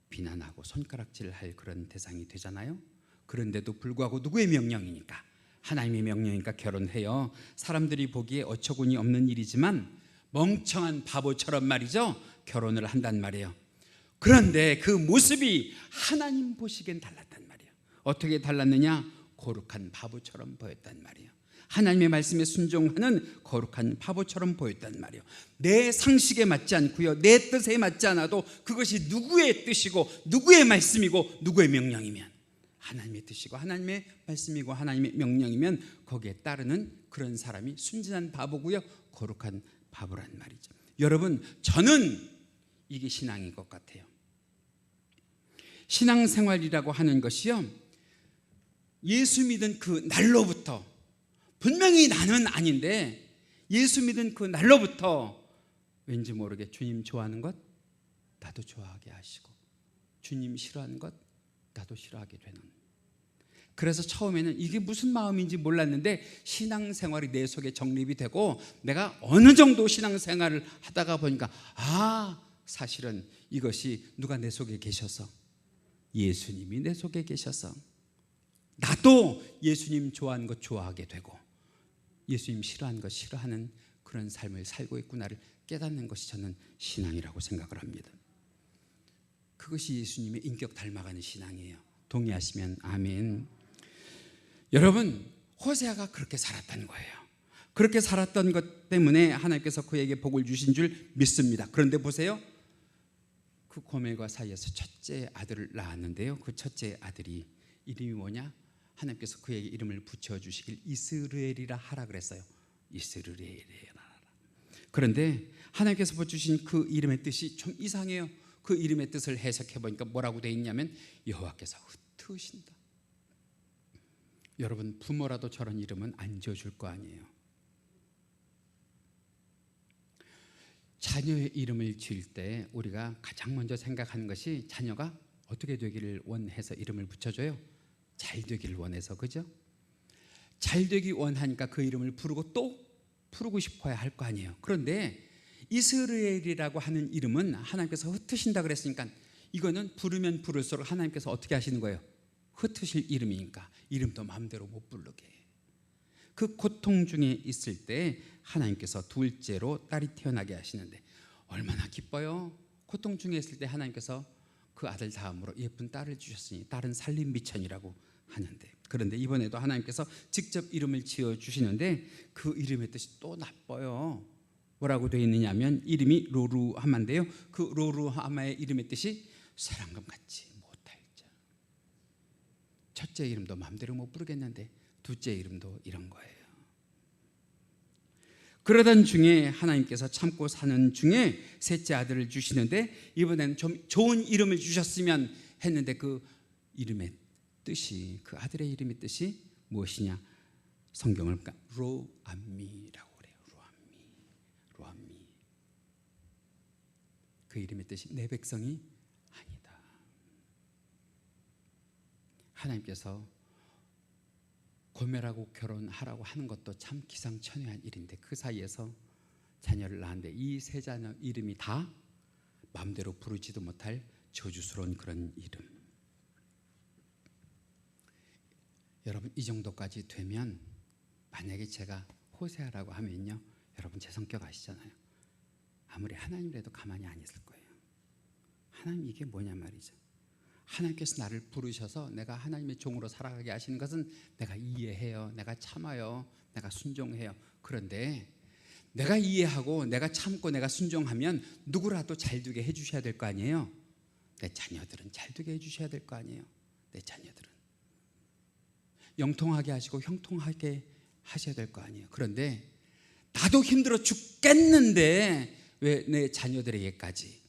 비난하고 손가락질할 그런 대상이 되잖아요. 그런데도 불구하고 누구의 명령이니까? 하나님의 명령이니까 결혼해요. 사람들이 보기에 어처구니 없는 일이지만 멍청한 바보처럼 말이죠, 결혼을 한단 말이에요. 그런데 그 모습이 하나님 보시기엔 달랐단 말이에요. 어떻게 달랐느냐? 거룩한 바보처럼 보였단 말이에요. 하나님의 말씀에 순종하는 거룩한 바보처럼 보였단 말이에요. 내 상식에 맞지 않고요, 내 뜻에 맞지 않아도 그것이 누구의 뜻이고 누구의 말씀이고 누구의 명령이면, 하나님의 뜻이고 하나님의 말씀이고 하나님의 명령이면 거기에 따르는 그런 사람이 순진한 바보고요, 거룩한 바보란 말이죠. 여러분, 저는 이게 신앙인 것 같아요. 신앙생활이라고 하는 것이요, 예수 믿은 그 날로부터, 분명히 나는 아닌데 예수 믿은 그 날로부터 왠지 모르게 주님 좋아하는 것 나도 좋아하게 하시고, 주님 싫어하는 것 나도 싫어하게 되는. 그래서 처음에는 이게 무슨 마음인지 몰랐는데 신앙생활이 내 속에 정립이 되고 내가 어느 정도 신앙생활을 하다가 보니까, 사실은 이것이 누가 내 속에 계셔서, 예수님이 내 속에 계셔서 나도 예수님 좋아하는 것 좋아하게 되고 예수님 싫어하는 것 싫어하는 그런 삶을 살고 있구나를 깨닫는 것이 저는 신앙이라고 생각을 합니다. 그것이 예수님의 인격 닮아가는 신앙이에요. 동의하시면 아멘. 여러분, 호세아가 그렇게 살았던 거예요. 그렇게 살았던 것 때문에 하나님께서 그에게 복을 주신 줄 믿습니다. 그런데 보세요, 그 고멜과 사이에서 첫째 아들을 낳았는데요, 그 첫째 아들이 이름이 뭐냐? 하나님께서 그에게 이름을 붙여주시길 이스라엘이라 하라 그랬어요. 이스라엘이라. 그런데 하나님께서 붙여주신 그 이름의 뜻이 좀 이상해요. 그 이름의 뜻을 해석해 보니까 뭐라고 되어 있냐면 여호와께서 흩으신다. 여러분, 부모라도 저런 이름은 안 지어줄 거 아니에요. 자녀의 이름을 지을 때 우리가 가장 먼저 생각하는 것이 자녀가 어떻게 되기를 원해서 이름을 붙여줘요? 잘 되기를 원해서, 그죠? 잘 되기 원하니까 그 이름을 부르고 또 부르고 싶어야 할 거 아니에요. 그런데 이스라엘이라고 하는 이름은 하나님께서 흩으신다 그랬으니까 이거는 부르면 부를수록 하나님께서 어떻게 하시는 거예요? 흩으실 이름이니까 이름도 마음대로 못 부르게. 그 고통 중에 있을 때 하나님께서 둘째로 딸이 태어나게 하시는데 얼마나 기뻐요. 고통 중에 있을 때 하나님께서 그 아들 다음으로 예쁜 딸을 주셨으니 딸은 살림 미천이라고 하는데, 그런데 이번에도 하나님께서 직접 이름을 지어주시는데 그 이름의 뜻이 또 나빠요. 뭐라고 되어 있느냐면 이름이 로루하마인데요, 그 로루하마의 이름의 뜻이 사랑감 같지 못할 자. 첫째 이름도 마음대로 못 부르겠는데 둘째 이름도 이런 거예요. 그러던 중에 하나님께서 참고 사는 중에 셋째 아들을 주시는데 이번에는 좀 좋은 이름을 주셨으면 했는데 그 이름의 뜻이, 그 아들의 이름의 뜻이 무엇이냐? 성경을 보니까 로암미라고 그래요. 로암미. 그 이름의 뜻이 내 백성이 아니다. 하나님께서 고멜하고 결혼하라고 하는 것도 참 기상천외한 일인데 그 사이에서 자녀를 낳았는데 이 세 자녀 이름이 다 마음대로 부르지도 못할 저주스러운 그런 이름. 여러분 이 정도까지 되면 만약에 제가 호세아라고 하면요, 여러분 제 성격 아시잖아요. 아무리 하나님이라도 가만히 안 있을 거예요. 하나님 이게 뭐냐 말이죠. 하나님께서 나를 부르셔서 내가 하나님의 종으로 살아가게 하시는 것은 내가 이해해요. 내가 참아요. 내가 순종해요. 그런데 내가 이해하고 내가 참고 내가 순종하면 누구라도 잘되게 해주셔야 될 거 아니에요. 내 자녀들은 잘되게 해주셔야 될 거 아니에요. 내 자녀들은 영통하게 하시고 형통하게 하셔야 될 거 아니에요. 그런데 나도 힘들어 죽겠는데 왜 내 자녀들에게까지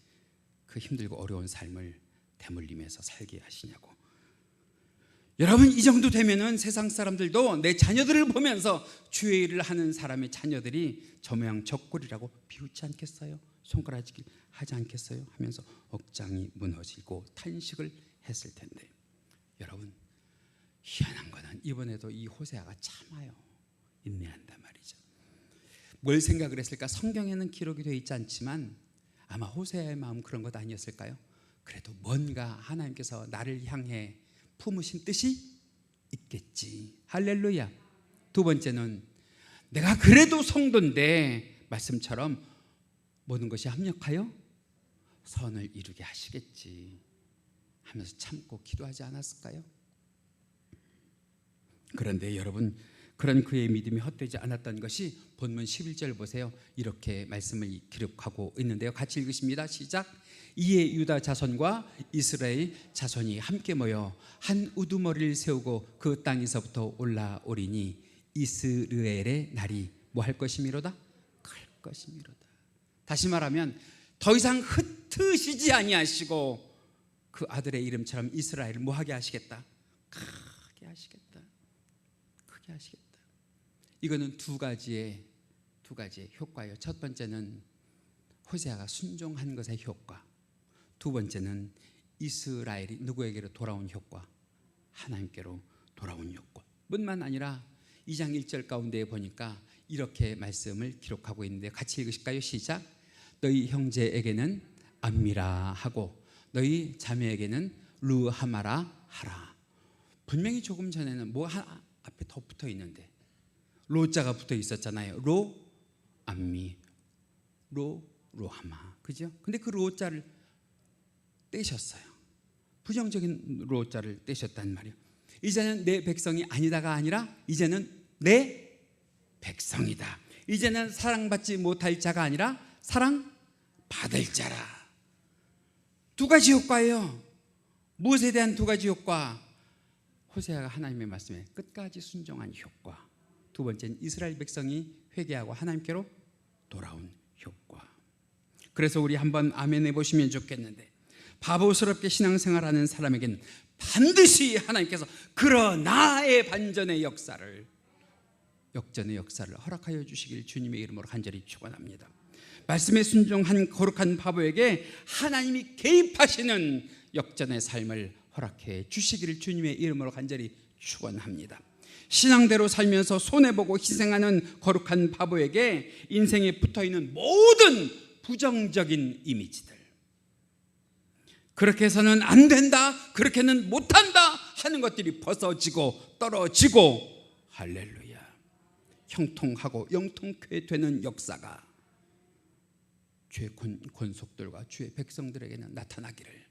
그 힘들고 어려운 삶을 대물림해서 살게 하시냐고. 여러분 이 정도 되면은 세상 사람들도 내 자녀들을 보면서 주의 일을 하는 사람의 자녀들이 저 모양 저 꼴이라고 비웃지 않겠어요? 손가락질 하지 않겠어요? 하면서 억장이 무너지고 탄식을 했을 텐데, 여러분 희한한 거는 이번에도 이 호세아가 참아요. 인내한단 말이죠. 뭘 생각을 했을까? 성경에는 기록이 되어 있지 않지만 아마 호세아의 마음 그런 것 아니었을까요? 그래도 뭔가 하나님께서 나를 향해 품으신 뜻이 있겠지. 할렐루야. 두 번째는 내가 그래도 성도인데 말씀처럼 모든 것이 합력하여 선을 이루게 하시겠지 하면서 참고 기도하지 않았을까요? 그런데 여러분 그런 그의 믿음이 헛되지 않았던 것이 본문 11절 보세요. 이렇게 말씀을 기록하고 있는데요. 같이 읽으십니다. 시작. 이에 유다 자손과 이스라엘 자손이 함께 모여 한 우두머리를 세우고 그 땅에서부터 올라오리니 이스라엘의 날이 뭐 할 것이미로다? 클 것이미로다. 다시 말하면 더 이상 흩으시지 아니하시고 그 아들의 이름처럼 이스라엘을 뭐 하게 하시겠다? 크게 하시겠다. 크게 하시겠다. 이거는 두 가지의 효과예요. 첫 번째는 호세아가 순종한 것의 효과, 두 번째는 이스라엘이 누구에게로 돌아온 효과? 하나님께로 돌아온 효과. 뿐만 아니라 2장 1절 가운데 보니까 이렇게 말씀을 기록하고 있는데 같이 읽으실까요? 시작. 너희 형제에게는 암미라 하고 너희 자매에게는 루하마라 하라. 분명히 조금 전에는 뭐 하나 앞에 더 붙어 있는데 로자가 붙어 있었잖아요. 로, 암미, 로하마. 그죠? 근데 그 로자를 떼셨어요. 부정적인 로자를 떼셨단 말이에요. 이제는 내 백성이 아니다가 아니라 이제는 내 백성이다. 이제는 사랑받지 못할 자가 아니라 사랑받을 자라. 두 가지 효과예요. 무엇에 대한 두 가지 효과? 호세아가 하나님의 말씀에 끝까지 순종한 효과. 두 번째는 이스라엘 백성이 회개하고 하나님께로 돌아온 효과. 그래서 우리 한번 아멘 해보시면 좋겠는데, 바보스럽게 신앙생활하는 사람에겐 반드시 하나님께서 그러나의 반전의 역사를, 역전의 역사를 허락하여 주시길 주님의 이름으로 간절히 축원합니다. 말씀에 순종한 거룩한 바보에게 하나님이 개입하시는 역전의 삶을 허락해 주시기를 주님의 이름으로 간절히 축원합니다. 신앙대로 살면서 손해보고 희생하는 거룩한 바보에게 인생에 붙어있는 모든 부정적인 이미지들, 그렇게 해서는 안 된다, 그렇게는 못한다 하는 것들이 벗어지고 떨어지고, 할렐루야, 형통하고 영통케 되는 역사가 주의 권속들과 주의 백성들에게는 나타나기를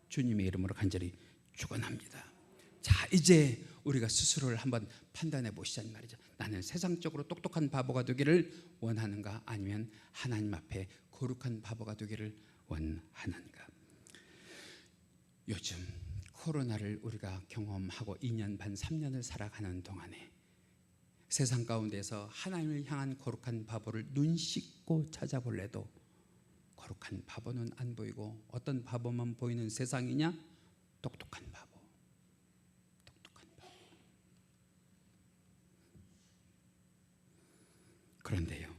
주님의 이름으로 간절히 축원합니다. 자, 이제 우리가 스스로를 한번 판단해 보시자는 말이죠. 나는 세상적으로 똑똑한 바보가 되기를 원하는가, 아니면 하나님 앞에 거룩한 바보가 되기를 원하는가. 요즘 코로나를 우리가 경험하고 2년 반 3년을 살아가는 동안에 세상 가운데서 하나님을 향한 거룩한 바보를 눈 씻고 찾아볼래도 거룩한 바보는 안 보이고 어떤 바보만 보이는 세상이냐? 똑똑한 바보. 그런데요,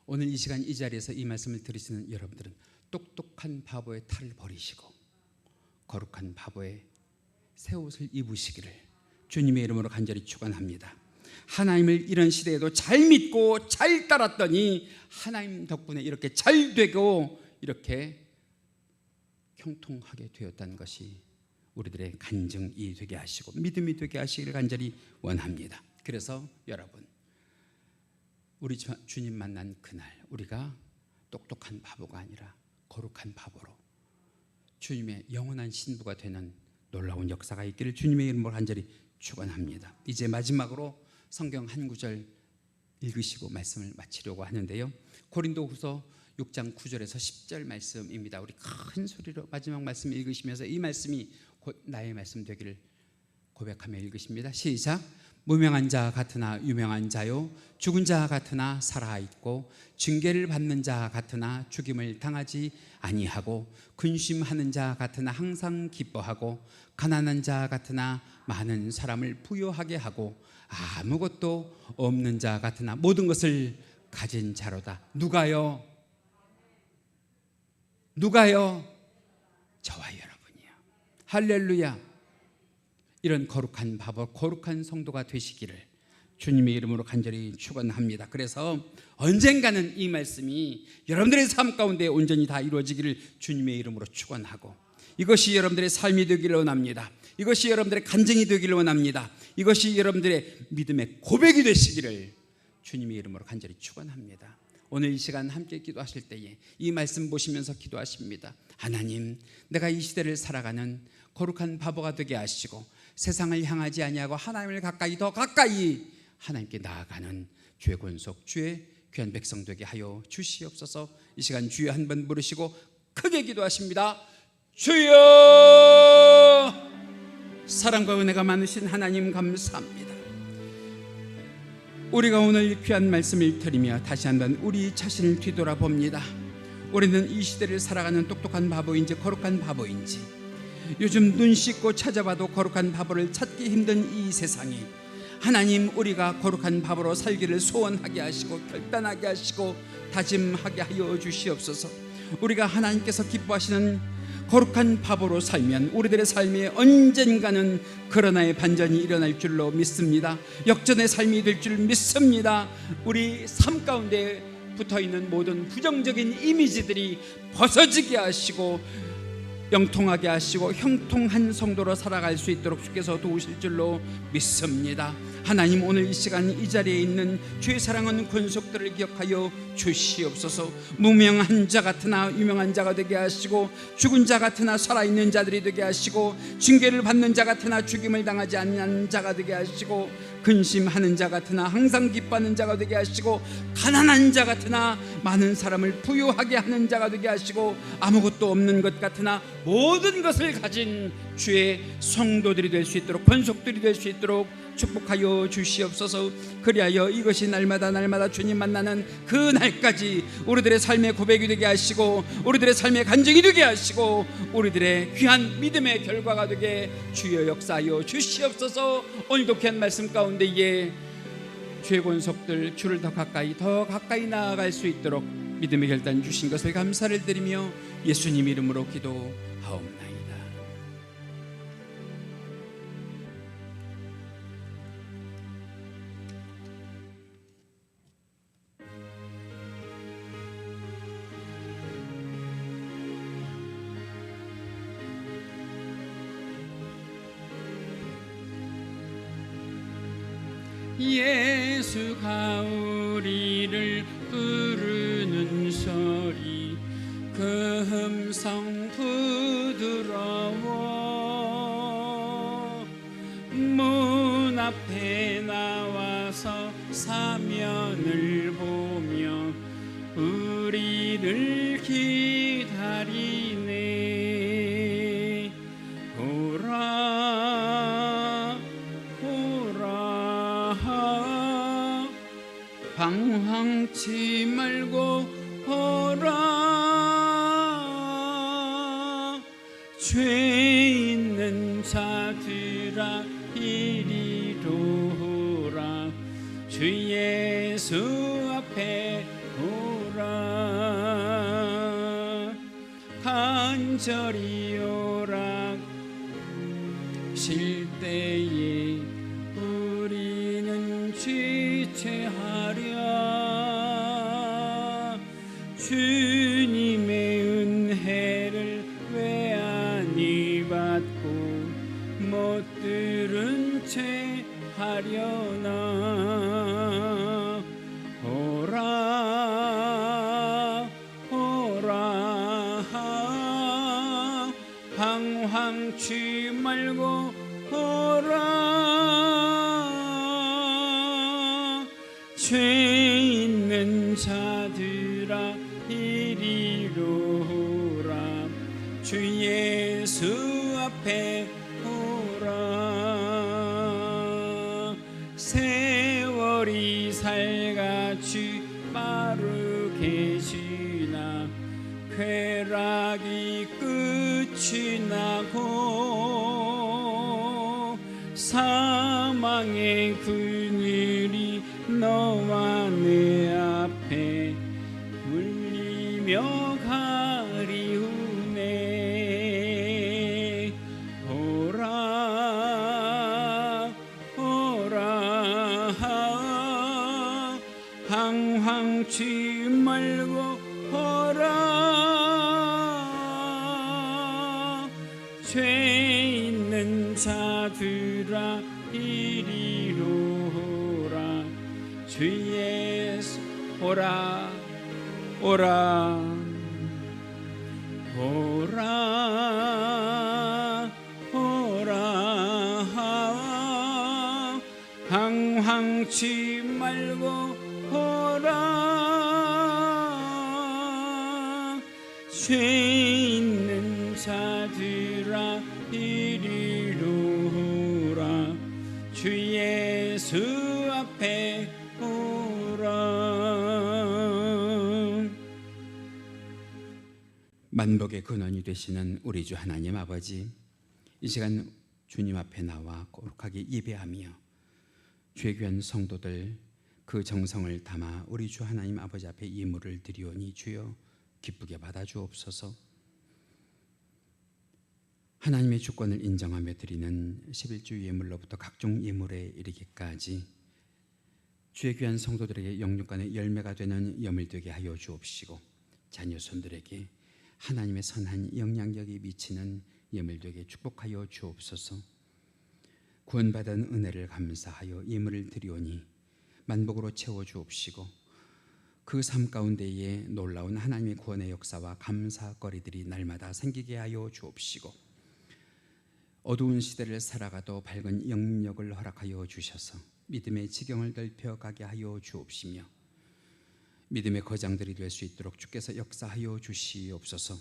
오늘 이 시간 이 자리에서 이 말씀을 들으시는 여러분들은 똑똑한 바보의 탈을 버리시고 거룩한 바보의 새 옷을 입으시기를 주님의 이름으로 간절히 축원합니다. 하나님을 이런 시대에도 잘 믿고 잘 따랐더니 하나님 덕분에 이렇게 잘 되고 이렇게 형통하게 되었다는 것이 우리들의 간증이 되게 하시고 믿음이 되게 하시기를 간절히 원합니다. 그래서 여러분, 우리 주님 만난 그날 우리가 똑똑한 바보가 아니라 거룩한 바보로 주님의 영원한 신부가 되는 놀라운 역사가 있기를 주님의 이름으로 간절히 축원합니다. 이제 마지막으로 성경 한 구절 읽으시고 말씀을 마치려고 하는데요, 고린도후서 6장 9절에서 10절 말씀입니다. 우리 큰 소리로 마지막 말씀 읽으시면서 이 말씀이 곧 나의 말씀 되기를 고백하며 읽으십니다. 시작. 무명한 자 같으나 유명한 자요, 죽은 자 같으나 살아있고 징계를 받는 자 같으나 죽임을 당하지 아니하고 근심하는 자 같으나 항상 기뻐하고 가난한 자 같으나 많은 사람을 부유하게 하고 아무것도 없는 자 같으나 모든 것을 가진 자로다. 누가요? 저와 여러분이요. 할렐루야. 이런 거룩한 바보, 거룩한 성도가 되시기를 주님의 이름으로 간절히 축원합니다. 그래서 언젠가는 이 말씀이 여러분들의 삶 가운데 온전히 다 이루어지기를 주님의 이름으로 축원하고, 이것이 여러분들의 삶이 되기를 원합니다. 이것이 여러분들의 간증이 되기를 원합니다. 이것이 여러분들의 믿음의 고백이 되시기를 주님의 이름으로 간절히 축원합니다. 오늘 이 시간 함께 기도하실 때에 이 말씀 보시면서 기도하십니다. 하나님, 내가 이 시대를 살아가는 거룩한 바보가 되게 하시고 세상을 향하지 아니하고 하나님을 가까이 더 가까이 하나님께 나아가는 주의 권속 주의 귀한 백성 되게 하여 주시옵소서. 이 시간 주여 한번 부르시고 크게 기도하십니다. 주여! 사랑과 은혜가 많으신 하나님 감사합니다. 우리가 오늘 귀한 말씀을 들으며 다시 한번 우리 자신을 뒤돌아봅니다. 우리는 이 시대를 살아가는 똑똑한 바보인지 거룩한 바보인지, 요즘 눈 씻고 찾아봐도 거룩한 바보를 찾기 힘든 이 세상에 하나님, 우리가 거룩한 바보로 살기를 소원하게 하시고 결단하게 하시고 다짐하게 하여 주시옵소서. 우리가 하나님께서 기뻐하시는 거룩한 바보로 살면 우리들의 삶에 언젠가는 그러나의 반전이 일어날 줄로 믿습니다. 역전의 삶이 될 줄 믿습니다. 우리 삶 가운데 붙어있는 모든 부정적인 이미지들이 벗어지게 하시고 영통하게 하시고 형통한 성도로 살아갈 수 있도록 주께서 도우실 줄로 믿습니다. 하나님, 오늘 이 시간 이 자리에 있는 주의 사랑하는 권속들을 기억하여 주시옵소서. 무명한 자 같으나 유명한 자가 되게 하시고 죽은 자 같으나 살아있는 자들이 되게 하시고 징계를 받는 자 같으나 죽임을 당하지 않는 자가 되게 하시고 근심하는 자 같으나 항상 기뻐하는 자가 되게 하시고 가난한 자 같으나 많은 사람을 부유하게 하는 자가 되게 하시고 아무것도 없는 것 같으나 모든 것을 가진 주의 성도들이 될 수 있도록, 권속들이 될 수 있도록 축복하여 주시옵소서. 그리하여 이것이 날마다 주님 만나는 그 날까지 우리들의 삶의 고백이 되게 하시고 우리들의 삶의 간증이 되게 하시고 우리들의 귀한 믿음의 결과가 되게 주여 역사하여 주시옵소서. 오늘도 귀한 말씀 가운데에 주의 권속들 주를 더 가까이 나아갈 수 있도록 믿음의 결단 주신 것을 감사를 드리며 예수님 이름으로 기도하옵나이다. 예수가 우리를 부르는 소리, 그 음성 부드러워. 문 앞에 나와서 사면을 보며 우리를 기다리네. 방황치 말고 오라. 죄 있는 자들아 이리로 오라. 주 예수 앞에 오라. 간절히 오라. 쉴 때에 우리는 주 대체하랴. 주님의 은혜를 왜 아니 받고 못 들은 채 하려나. 오라 오라 방황치 말고 오라. 죄 있는 자들아 이리로 오라. 주 예수 앞에 오라. 세월이 살같이 빠르게 지나 쾌락이 끝이 나고 사망의 그늘이 너와 내 앞에 울리며 가리우네. 오라 오라 방황치 말고 오라. 죄 있는 자들아 이리로 오라. 주 예수 오라 오라 오라 오라 방황치 말고 오라. 죄 있는 자들아 이리로 오라. 주 예수 앞에 오라. 만복의 근원이 되시는 우리 주 하나님 아버지, 이 시간 주님 앞에 나와 거룩하게 예배하며 주의 귀한 성도들 그 정성을 담아 우리 주 하나님 아버지 앞에 예물을 드리오니 주여 기쁘게 받아주옵소서. 하나님의 주권을 인정하며 드리는 11주 예물로부터 각종 예물에 이르기까지 주의 귀한 성도들에게 영육간의 열매가 되는 염을 되게 하여 주옵시고, 자녀손들에게 하나님의 선한 영향력이 미치는 예물 되게 축복하여 주옵소서. 구원받은 은혜를 감사하여 예물을 드리오니 만복으로 채워 주옵시고, 그 삶 가운데에 놀라운 하나님의 구원의 역사와 감사거리들이 날마다 생기게 하여 주옵시고, 어두운 시대를 살아가도 밝은 영역을 허락하여 주셔서 믿음의 지경을 넓혀가게 하여 주옵시며, 믿음의 거장들이 될 수 있도록 주께서 역사하여 주시옵소서.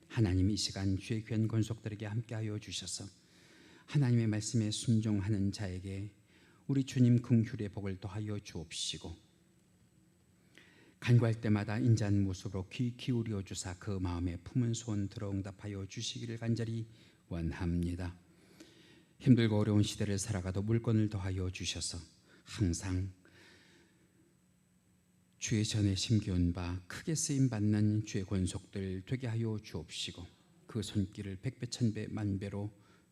하나님, 이 시간 주의 귀한 권속들에게 함께하여 주셔서 하나님의 말씀에 순종하는 자에게 우리 주님 긍휼의 복을 더하여 주옵시고, 간구할 때마다 인자한 모습으로 귀 기울여 주사 그 마음에 품은 소원 들어 응답하여 주시기를 간절히 원합니다. 힘들고 어려운 시대를 살아가도 물건을 더하여 주셔서 항상 주의 전에 심겨온 바 크게 쓰임받는 주의 권속들 되게 하여 주옵시고, 그 손길을 백배 천배 만배로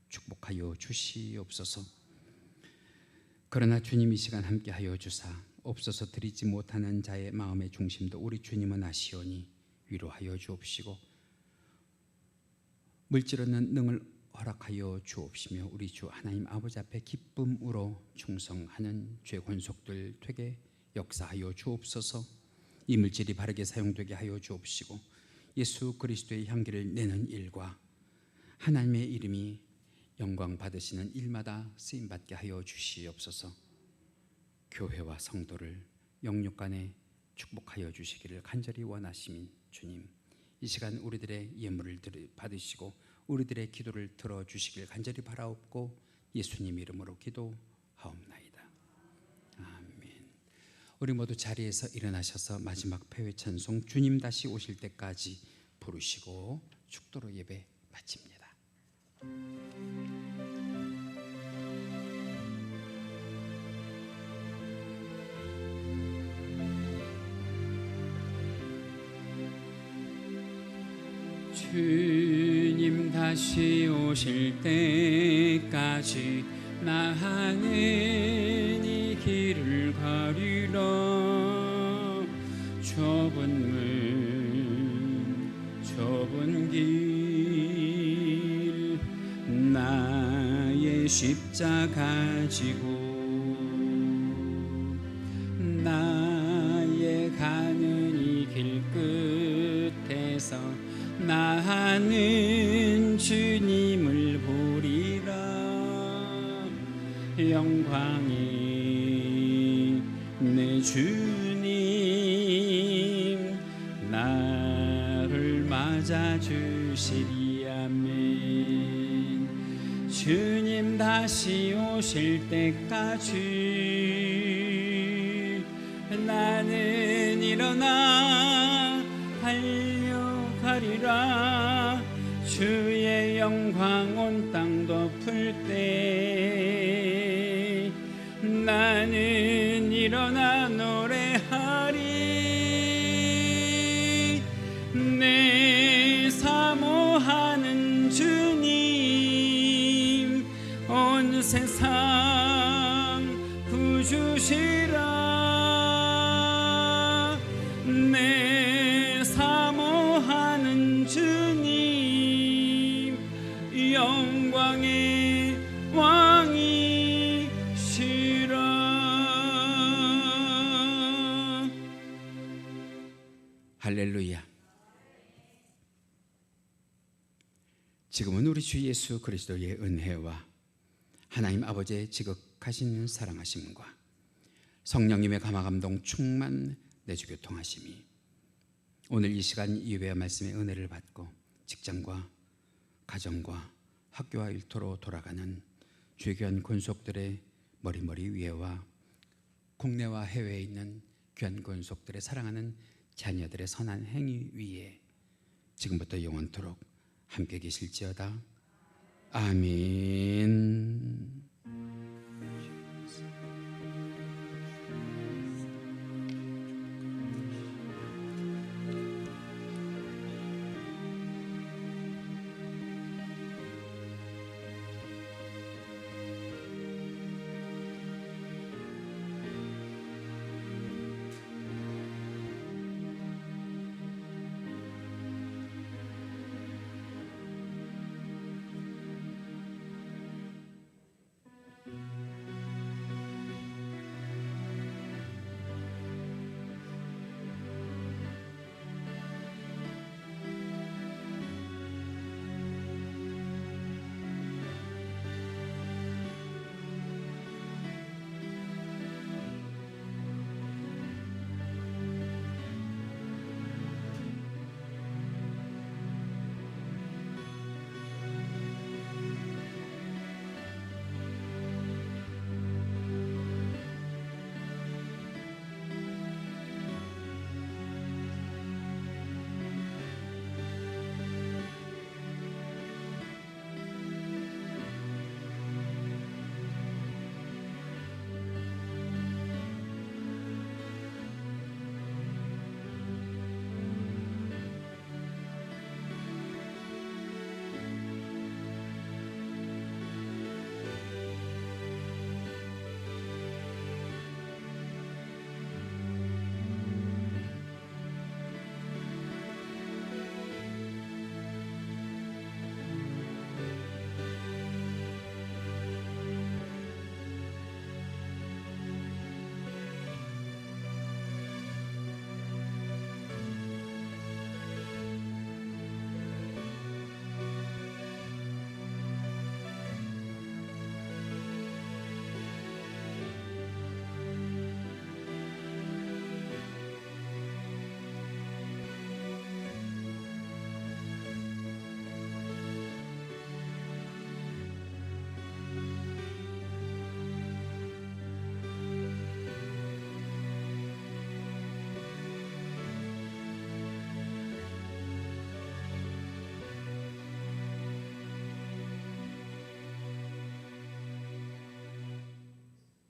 축복하여 주시옵소서. 그러나 주님, 이 시간 함께하여 주사 없어서 드리지 못하는 자의 마음의 중심도 우리 주님은 아시오니 위로하여 주옵시고, 물질 없는 능을 허락하여 주옵시며 우리 주 하나님 아버지 앞에 기쁨으로 충성하는 주의 권속들 되게 역사하여 주옵소서. 이 물질이 바르게 사용되게 하여 주옵시고, 예수 그리스도의 향기를 내는 일과 하나님의 이름이 영광 받으시는 일마다 쓰임받게 하여 주시옵소서. 교회와 성도를 영육간에 축복하여 주시기를 간절히 원하시민 주님, 이 시간 우리들의 예물을 받으시고 우리들의 기도를 들어주시길 간절히 바라옵고 예수님 이름으로 기도하옵나이다. 아멘. 우리 모두 자리에서 일어나셔서 마지막 패회 찬송 주님 다시 오실 때까지 부르시고 축도로 예배 마칩니다. 주님 다시 오실 때까지 나는 이 길을 하리라. 좁은 문 좁은 길 나의 십자가 지고 나의 가는 이 길 끝에서 나는 주님을 보리라. 영광이 내 주님 나를 맞아 주시리. 아멘. 주님 다시 오실 때까지 나는 일어나 달려가리라. 주의 영광 온 땅 덮을 때 나는 일어나 노래하리. 내 사모하는 주님 온 세상 구주시라. 내 사모하는 주님 영광의 왕이시라. 할렐루야. 지금은 우리 주 예수 그리스도의 은혜와 하나님 아버지의 지극하신 사랑하심과 성령님의 감화감동 충만 내주 교통하심이 오늘 이 시간 이외의 말씀의 은혜를 받고 직장과 가정과 학교와 일터로 돌아가는 주의교한 권속들의 머리머리 위에와 국내와 해외에 있는 귀한 권속들의 사랑하는 자녀들의 선한 행위 위에 지금부터 영원토록 함께 계실지어다. 아멘.